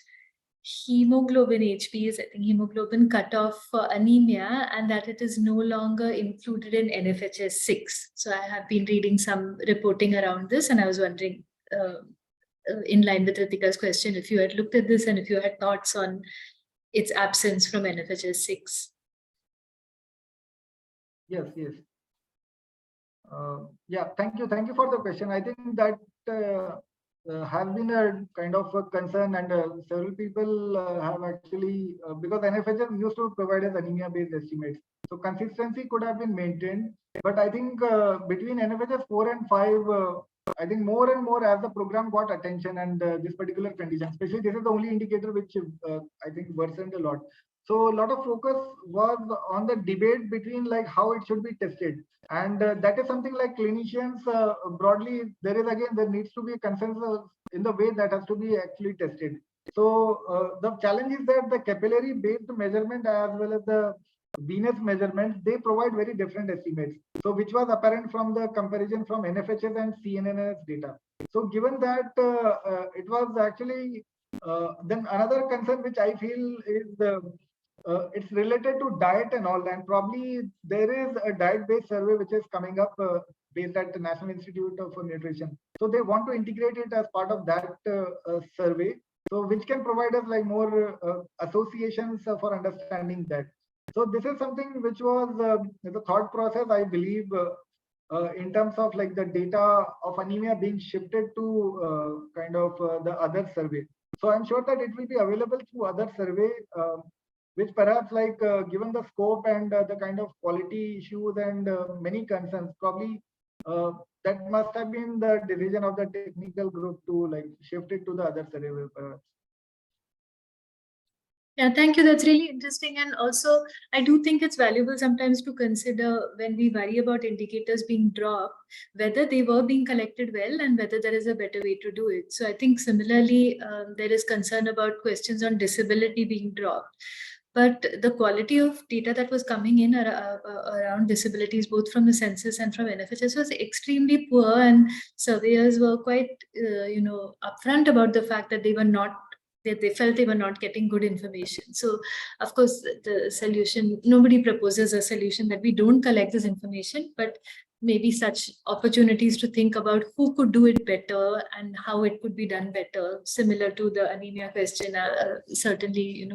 hemoglobin HB is, I think, hemoglobin cutoff for anemia, and that it is no longer included in NFHS 6. So I have been reading some reporting around this, and I was wondering, in line with Ritika's question, if you had looked at this and if you had thoughts on its absence from NFHS 6. Yes, yes. Yeah, thank you for the question. I think that has been a kind of a concern, and several people have actually, because NFHS used to provide us anemia-based estimates. So consistency could have been maintained, but I think between NFHS 4 and 5, I think more and more as the program got attention and this particular condition, especially this is the only indicator which I think worsened a lot. So a lot of focus was on the debate between like how it should be tested. And that is something like clinicians broadly, there needs to be a consensus in the way that has to be actually tested. So the challenge is that the capillary based measurement as well as the venous measurements, they provide very different estimates. So which was apparent from the comparison from NFHS and CNNS data. So given that it was actually, then another concern which I feel is it's related to diet and all, and probably there is a diet-based survey which is coming up based at the National Institute of Nutrition. So they want to integrate it as part of that survey, so which can provide us like more associations for understanding that. So this is something which was the thought process, I believe, in terms of like the data of anemia being shifted to the other survey. So I'm sure that it will be available through other survey, which perhaps like given the scope and the kind of quality issues and many concerns, probably that must have been the decision of the technical group to like shift it to the other survey perhaps. Yeah, thank you. That's really interesting. And also, I do think it's valuable sometimes to consider when we worry about indicators being dropped, whether they were being collected well and whether there is a better way to do it. So I think similarly, there is concern about questions on disability being dropped. But the quality of data that was coming in around disabilities, both from the census and from NFHS, was extremely poor, and surveyors were quite, upfront about the fact that they were not. They felt they were not getting good information. So, of course, the solution, nobody proposes a solution that we don't collect this information, but maybe such opportunities to think about who could do it better and how it could be done better, similar to the anemia question, certainly,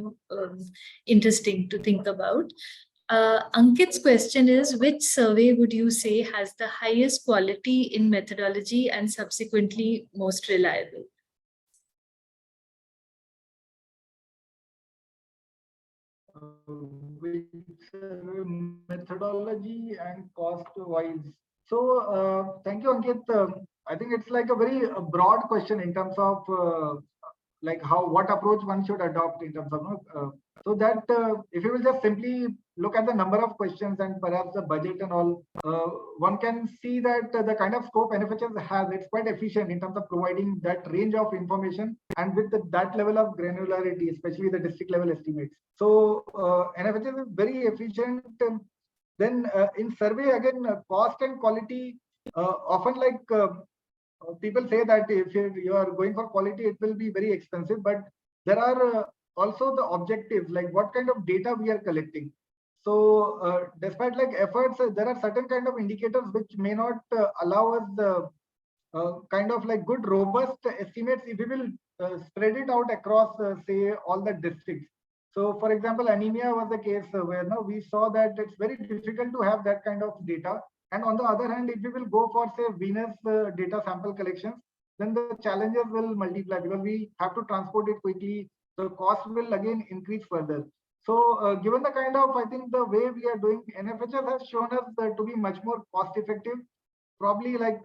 interesting to think about. Ankit's question is, which survey would you say has the highest quality in methodology and subsequently most reliable? Which methodology and cost wise. So thank you, Ankit. I think it's like a very broad question in terms of like what approach one should adopt in terms of so that if you will just simply look at the number of questions and perhaps the budget and all, one can see that the kind of scope NFHS has, it's quite efficient in terms of providing that range of information and with that level of granularity, especially the district level estimates. So NFHS is very efficient. Then in survey again, cost and quality, often like people say that if you are going for quality, it will be very expensive, but there are also the objectives, like what kind of data we are collecting. So despite like efforts, there are certain kind of indicators which may not allow us the kind of like good robust estimates if we will spread it out across say all the districts. So for example, anemia was the case where now we saw that it's very difficult to have that kind of data. And on the other hand, if we will go for say venous data sample collections, then the challenges will multiply because we have to transport it quickly. The cost will again increase further. So given the kind of, I think the way we are doing, NFHS has shown us to be much more cost effective, probably like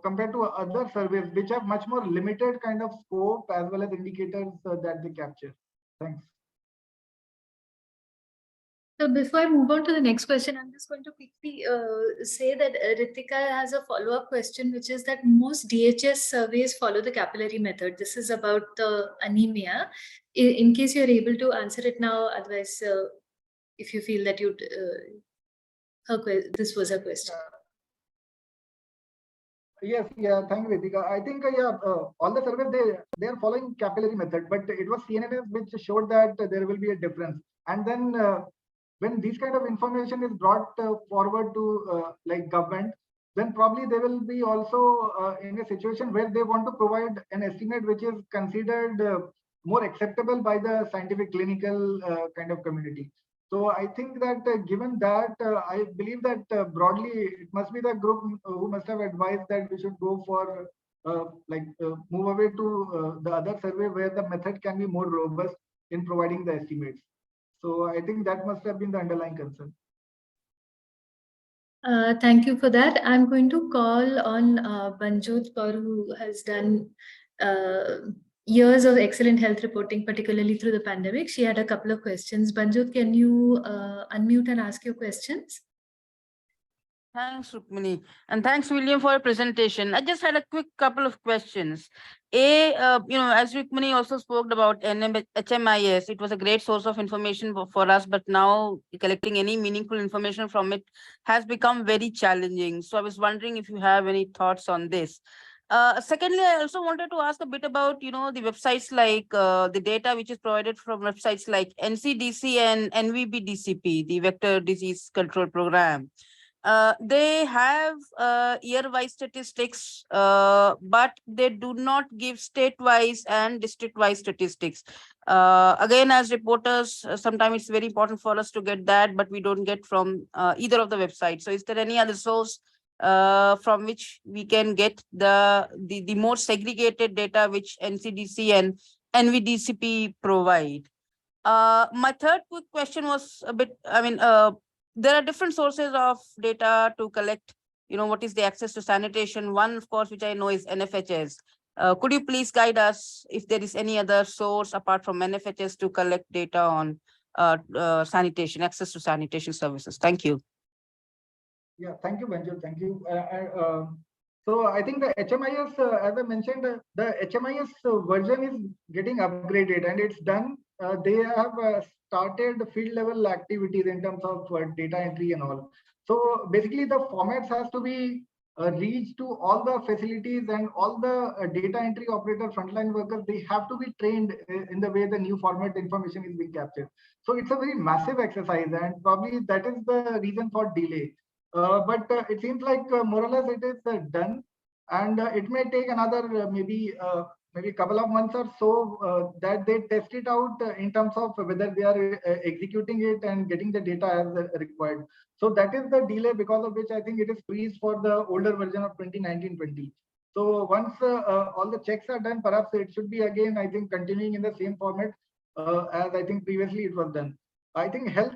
compared to other surveys, which have much more limited kind of scope as well as indicators that they capture. Thanks. So before I move on to the next question, I'm just going to quickly say that Ritika has a follow-up question, which is that most DHS surveys follow the capillary method. This is about the anemia. In case you're able to answer it now, otherwise, if you feel that this was her question. Yes, yeah, thank you, Ritika. I think all the surveys they are following capillary method, but it was CNNS which showed that there will be a difference. And then when this kind of information is brought forward to like government, then probably they will be also in a situation where they want to provide an estimate which is considered more acceptable by the scientific clinical kind of community. So I think that given that, I believe that broadly it must be the group who must have advised that we should go for move away to the other survey where the method can be more robust in providing the estimates. So I think that must have been the underlying concern. Thank you for that. I'm going to call on Banjot Kaur, who has done years of excellent health reporting, particularly through the pandemic. She had a couple of questions. Banjot, can you unmute and ask your questions? Thanks, Rukmini. And thanks, William, for your presentation. I just had a quick couple of questions. As Rukmini also spoke about HMIS, it was a great source of information for us, but now collecting any meaningful information from it has become very challenging. So I was wondering if you have any thoughts on this. Secondly, I also wanted to ask a bit about, the websites like the data which is provided from websites like NCDC and NVBDCP, the Vector Disease Control Program. They have year-wise statistics, but they do not give state-wise and district-wise statistics. Again, as reporters, sometimes it's very important for us to get that, but we don't get from either of the websites. So is there any other source from which we can get the more segregated data which NCDC and NVDCP provide? My third quick question was a bit, there are different sources of data to collect, what is the access to sanitation. One, of course, which I know is NFHS. Could you please guide us if there is any other source apart from NFHS to collect data on sanitation, access to sanitation services? Thank you. Yeah, thank you, Banjot. Thank you. So I think the HMIS, as I mentioned, the HMIS version is getting upgraded and it's done. They have started field level activities in terms of data entry and all. So basically the formats has to be reached to all the facilities and all the data entry operator frontline workers. They have to be trained in the way the new format information is being captured. So it's a very massive exercise and probably that is the reason for delay. But it seems like more or less it is done, and it may take another maybe a couple of months or so that they test it out in terms of whether they are executing it and getting the data as required. So that is the delay because of which I think it is freezed for the older version of 2019-20. So once all the checks are done, perhaps it should be again, I think, continuing in the same format as I think previously it was done. I think health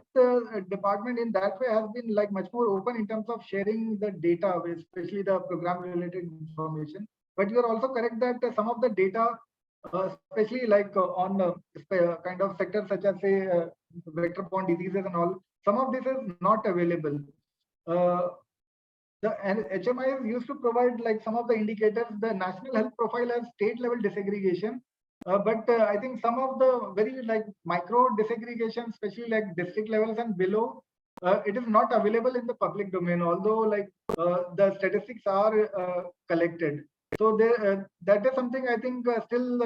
department in that way has been like much more open in terms of sharing the data, especially the program related information. But you are also correct that some of the data, especially like on kind of sectors such as say vector-borne diseases and all, some of this is not available. The HMIS used to provide like some of the indicators. The national health profile has state level disaggregation. But I think some of the very like micro disaggregation, especially like district levels and below, it is not available in the public domain, although like the statistics are collected. So that is something I think still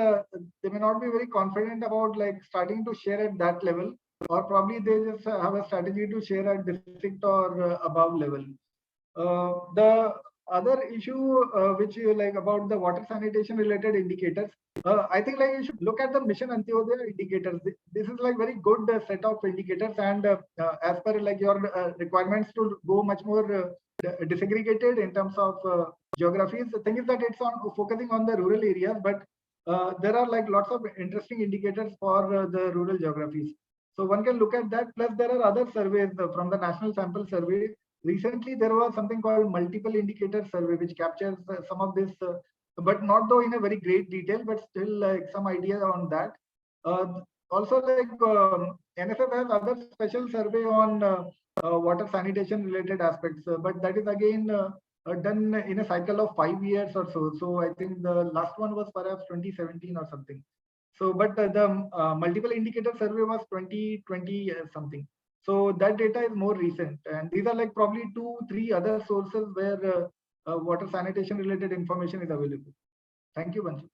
they may not be very confident about like starting to share at that level, or probably they just have a strategy to share at district or above level. The other issue which you like about the water sanitation related indicators, I think like you should look at the Mission Antyodaya indicators. This is like very good set of indicators, and as per like your requirements to go much more disaggregated in terms of geographies. The thing is that it's on focusing on the rural areas, but there are like lots of interesting indicators for the rural geographies. So one can look at that. Plus there are other surveys from the National Sample Survey. Recently, there was something called multiple indicator survey, which captures some of this, but not though in a very great detail, but still like some idea on that. Also, like NSF has other special survey on water sanitation related aspects, but that is again done in a cycle of 5 years or so. So I think the last one was perhaps 2017 or something. So, but the multiple indicator survey was 2020 something. So that data is more recent, and these are like probably 2-3 other sources where water sanitation related information is available. Thank you, Banjot.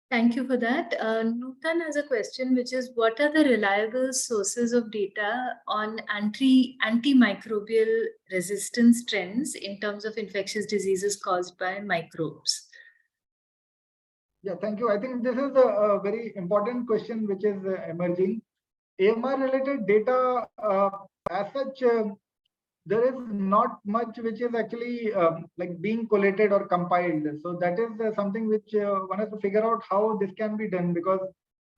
Thank you for that. Nutan has a question, which is, what are the reliable sources of data on antimicrobial resistance trends in terms of infectious diseases caused by microbes? Yeah, thank you. I think this is a very important question which is emerging. AMR related data as such, there is not much which is actually like being collated or compiled. So that is something which one has to figure out how this can be done, because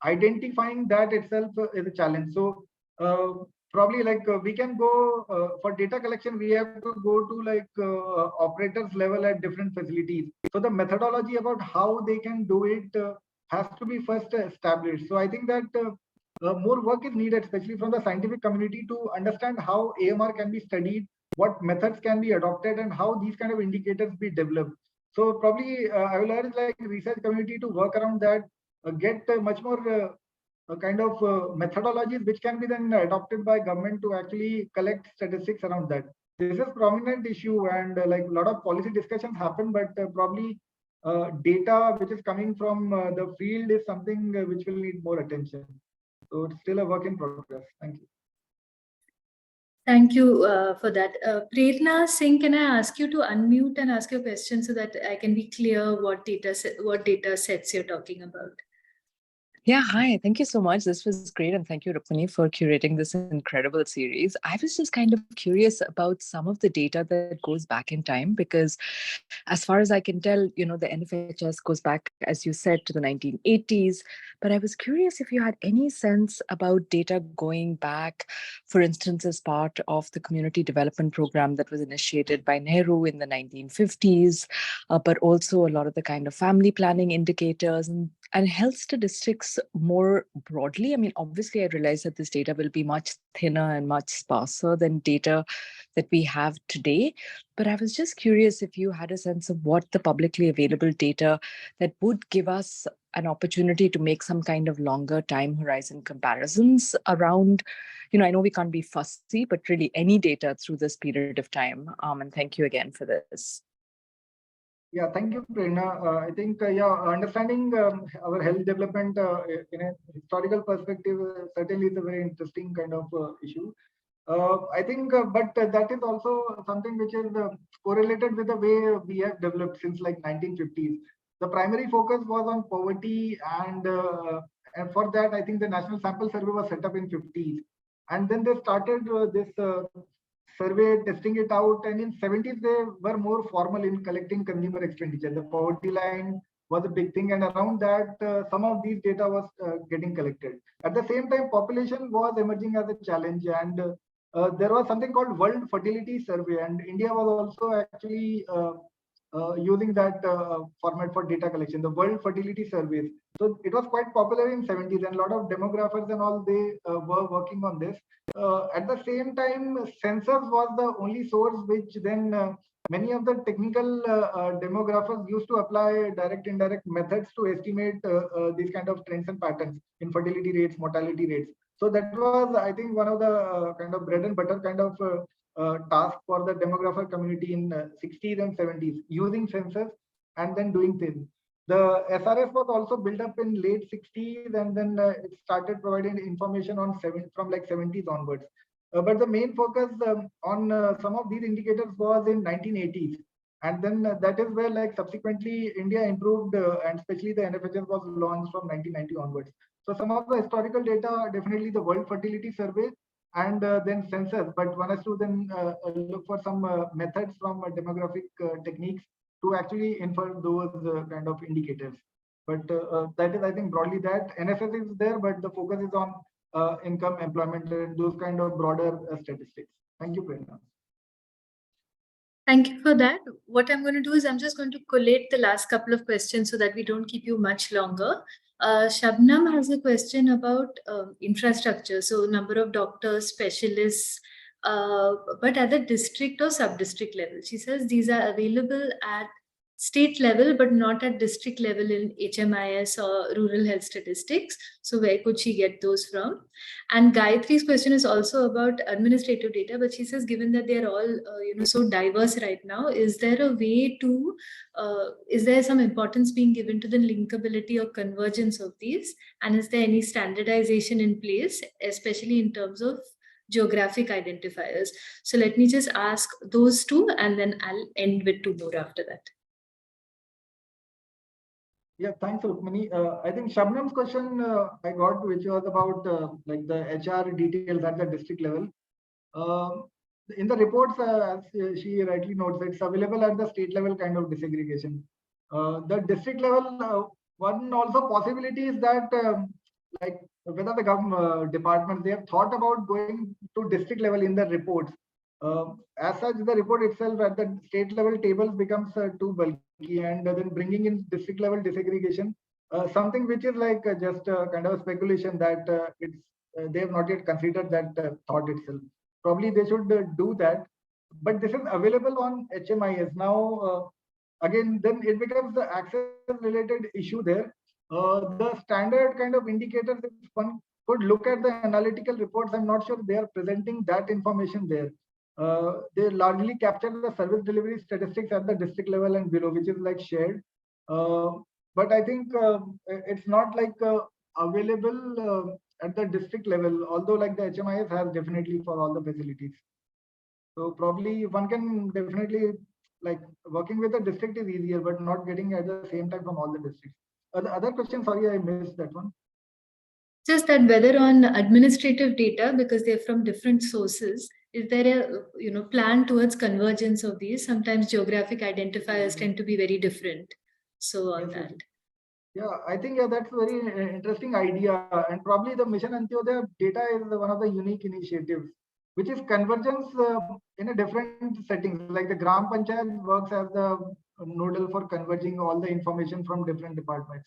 identifying that itself is a challenge. So probably like we can go for data collection, we have to go to like operators level at different facilities. So the methodology about how they can do it has to be first established. So I think that more work is needed, especially from the scientific community, to understand how AMR can be studied, what methods can be adopted, and how these kind of indicators be developed. So probably I will urge like research community to work around that, get much more kind of methodologies which can be then adopted by government to actually collect statistics around that. This is a prominent issue, and like a lot of policy discussions happen, but probably data which is coming from the field is something which will need more attention. So it's still a work in progress. Thank you. Thank you for that. Prerna Singh, can I ask you to unmute and ask your question so that I can be clear what data sets you're talking about? Yeah, hi. Thank you so much. This was great. And thank you, Rukmini, for curating this incredible series. I was just kind of curious about some of the data that goes back in time, because as far as I can tell, the NFHS goes back, as you said, to the 1980s. But I was curious if you had any sense about data going back, for instance, as part of the community development program that was initiated by Nehru in the 1950s, but also a lot of the kind of family planning indicators and health statistics more broadly. I mean, obviously, I realize that this data will be much thinner and much sparser than data that we have today. But I was just curious if you had a sense of what the publicly available data that would give us an opportunity to make some kind of longer time horizon comparisons around, I know we can't be fussy, but really any data through this period of time. And thank you again for this. Yeah, thank you, Prerna. I think, understanding our health development in a historical perspective certainly is a very interesting kind of issue. I think, but that is also something which is correlated with the way we have developed since like 1950s. The primary focus was on poverty, and for that, I think the National Sample Survey was set up in 50s. And then they started this survey, testing it out, and in 70s they were more formal in collecting consumer expenditure. The poverty line was a big thing, and around that some of these data was getting collected. At the same time, population was emerging as a challenge, and there was something called World Fertility Survey, and India was also actually using that format for data collection, the World Fertility Surveys. So it was quite popular in 70s, and a lot of demographers and all, they were working on this. At the same time, census was the only source which then many of the technical demographers used to apply direct indirect methods to estimate these kind of trends and patterns in fertility rates, mortality rates. So that was, I think, one of the kind of bread and butter kind of task for the demographer community in 60s and 70s, using census and then doing things. The SRS was also built up in late 60s, and then it started providing information on from like 70s onwards. But the main focus on some of these indicators was in 1980s. And then that is where like subsequently India improved, and especially the NFHS was launched from 1990 onwards. So some of the historical data, definitely the World Fertility Survey, and then census, but one has to then look for some methods from demographic techniques to actually infer those kind of indicators. But that is, I think, broadly that. NFS is there, but the focus is on income, employment, and those kind of broader statistics. Thank you, Prerna. Thank you for that. What I'm going to do is I'm just going to collate the last couple of questions so that we don't keep you much longer. Shabnam has a question about infrastructure. So number of doctors, specialists, but at the district or sub-district level. She says these are available at state level, but not at district level in HMIS or rural health statistics. So where could she get those from? And Gayatri's question is also about administrative data, but she says, given that they're all so diverse right now, is there a way to, is there some importance being given to the linkability or convergence of these? And is there any standardization in place, especially in terms of geographic identifiers? So let me just ask those two, and then I'll end with two more after that. Yeah, thanks, Rukmini. I think Shabnam's question I got, which was about like the HR details at the district level. In the reports, as she rightly notes, it's available at the state level kind of disaggregation. The district level, one also possibility is that like whether the government departments, they have thought about going to district level in the reports. As such, the report itself at the state level tables becomes too bulky, and then bringing in district level disaggregation, something which is like just kind of a speculation that they have not yet considered that thought itself. Probably they should do that, but this is available on HMIS now. Again, then it becomes the access related issue there. The standard kind of indicators, if one could look at the analytical reports, I'm not sure they are presenting that information there. They largely capture the service delivery statistics at the district level and below, which is like shared. But I think it's not like available at the district level, although like the HMIS has definitely for all the facilities. So probably one can definitely, like, working with the district is easier, but not getting at the same time from all the districts. The other question, sorry, I missed that one. Just that whether on administrative data, because they're from different sources, is there a plan towards convergence of these? Sometimes geographic identifiers tend to be very different. So on Yes, that. Yeah, I think that's a very interesting idea, and probably the Mission Antyodaya data is one of the unique initiatives, which is convergence in a different settings. Like the Gram Panchayat works as the nodal for converging all the information from different departments.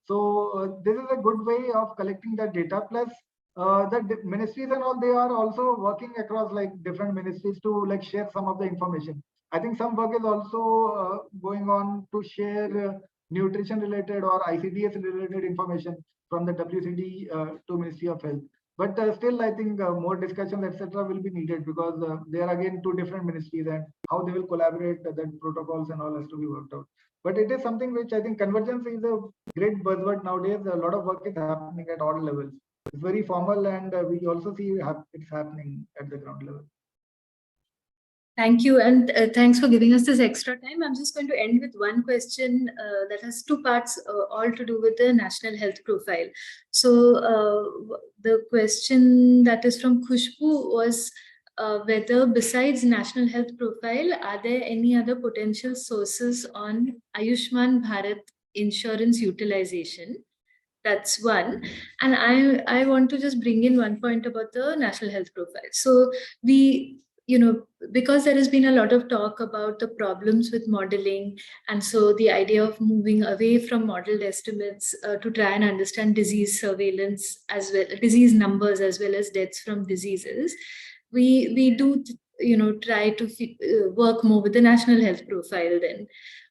So this is a good way of collecting that data. Plus, the ministries and all, they are also working across like different ministries to like share some of the information. I think some work is also going on to share nutrition related or ICDS related information from the WCD to Ministry of Health. But still, I think more discussions, etc., will be needed because there are again two different ministries and how they will collaborate, the protocols and all has to be worked out. But it is something which I think convergence is a great buzzword nowadays. A lot of work is happening at all levels. It's very formal, and we also see it's happening at the ground level. Thank you, and thanks for giving us this extra time. I'm just going to end with one question that has two parts, all to do with the national health profile. So the question that is from Khushbu was whether besides national health profile, are there any other potential sources on Ayushman Bharat insurance utilization? That's one. And I want to just bring in one point about the national health profile. So we, because there has been a lot of talk about the problems with modeling, and so the idea of moving away from modeled estimates to try and understand disease surveillance as well, disease numbers as well as deaths from diseases, we do try to work more with the national health profile then.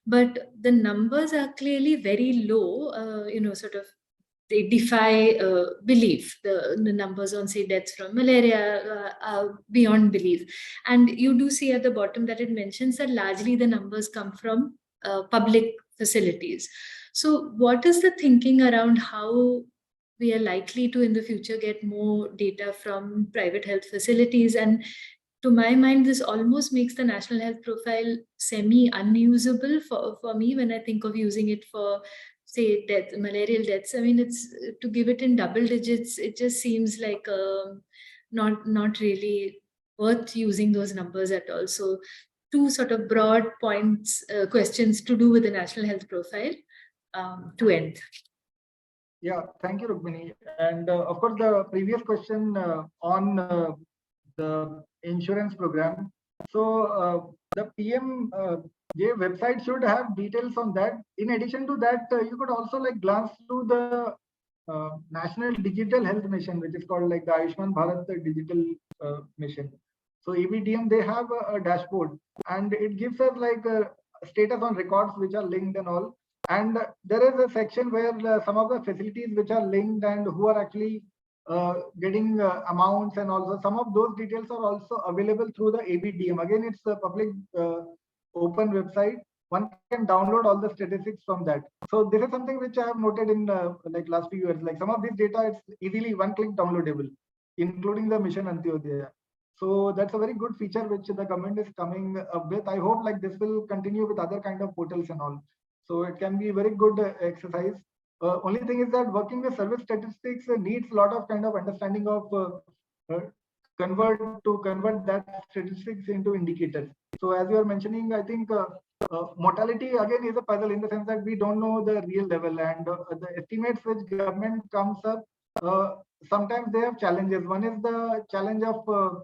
But the numbers are clearly very low, sort of they defy belief. The numbers on, say, deaths from malaria are beyond belief. And you do see at the bottom that it mentions that largely the numbers come from public facilities. So what is the thinking around how we are likely to in the future get more data from private health facilities? And to my mind, this almost makes the national health profile semi-unusable for me when I think of using it for, say, malarial deaths. I mean, it's to give it in double digits. It just seems like not really worth using those numbers at all. So, two sort of broad points, questions to do with the national health profile to end. Yeah, thank you, Rukmini. And of course, the previous question on the insurance program. So the PM website should have details on that. In addition to that, you could also like glance through the National Digital Health Mission, which is called like the Ayushman Bharat Digital Mission. So ABDM, they have a dashboard, and it gives us like a status on records which are linked and all. And there is a section where some of the facilities which are linked and who are actually getting amounts, and also some of those details are also available through the ABDM. Again, it's a public open website. One can download all the statistics from that. So this is something which I have noted in like last few years. Like some of this data, it's easily one-click downloadable, including the Mission Antyodaya. So that's a very good feature which the government is coming up with. I hope like this will continue with other kind of portals and all. So it can be a very good exercise. Only thing is that working with service statistics needs a lot of kind of understanding of convert that statistics into indicators. So as you are mentioning, I think mortality again is a puzzle in the sense that we don't know the real level, and the estimates which government comes up sometimes they have challenges. One is the challenge of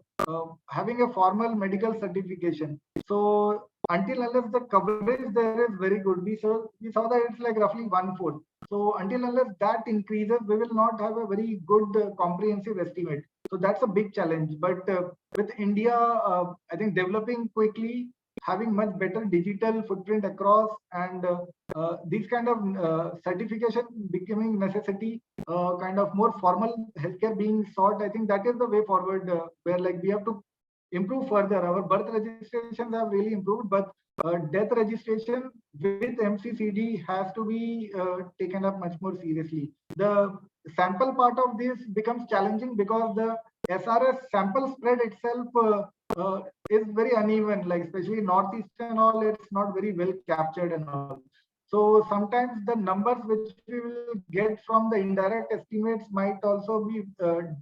having a formal medical certification. So until unless the coverage there is very good, we saw that it's like roughly 1/4. So until unless that increases, we will not have a very good comprehensive estimate. So that's a big challenge. But with India, I think developing quickly, having much better digital footprint across, and these kind of certification becoming necessity, kind of more formal healthcare being sought, I think that is the way forward, where like we have to improve further. Our birth registrations have really improved, but death registration with MCCD has to be taken up much more seriously. The sample part of this becomes challenging because the SRS sample spread itself is very uneven, like especially Northeast and all, it's not very well captured and all. So sometimes the numbers which we will get from the indirect estimates might also be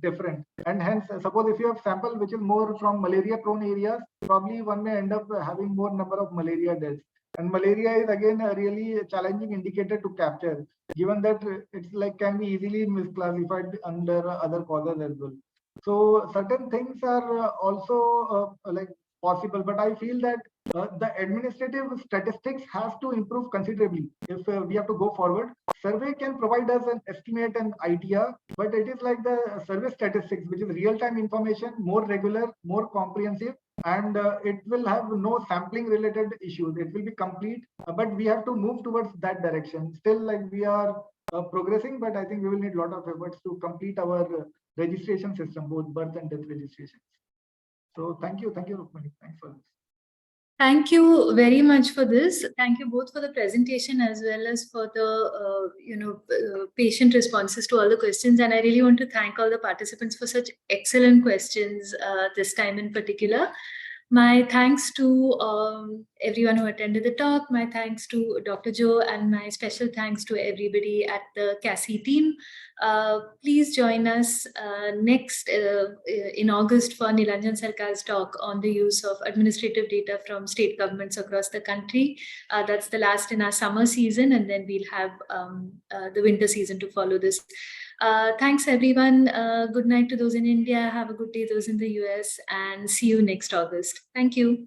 different. And hence, suppose if you have sample which is more from malaria prone areas, probably one may end up having more number of malaria deaths. And malaria is again a really challenging indicator to capture, given that it's like can be easily misclassified under other causes as well. So certain things are also like possible, but I feel that the administrative statistics has to improve considerably if we have to go forward. Survey can provide us an estimate and idea, but it is like the survey statistics, which is real-time information, more regular, more comprehensive, and it will have no sampling related issues. It will be complete, but we have to move towards that direction. Still, like we are progressing, but I think we will need a lot of efforts to complete our registration system, both birth and death registrations. So thank you, Rukmini. Thanks for this. Thank you very much for this. Thank you both for the presentation as well as for the patient responses to all the questions. And I really want to thank all the participants for such excellent questions this time in particular. My thanks to everyone who attended the talk. My thanks to Dr. Joe, and my special thanks to everybody at the CASI team. Please join us next in August for Nilanjan Sarkar's talk on the use of administrative data from state governments across the country. That's the last in our summer season, and then we'll have the winter season to follow this. Thanks everyone. Good night to those in India. Have a good day those in the US, and see you next August. Thank you.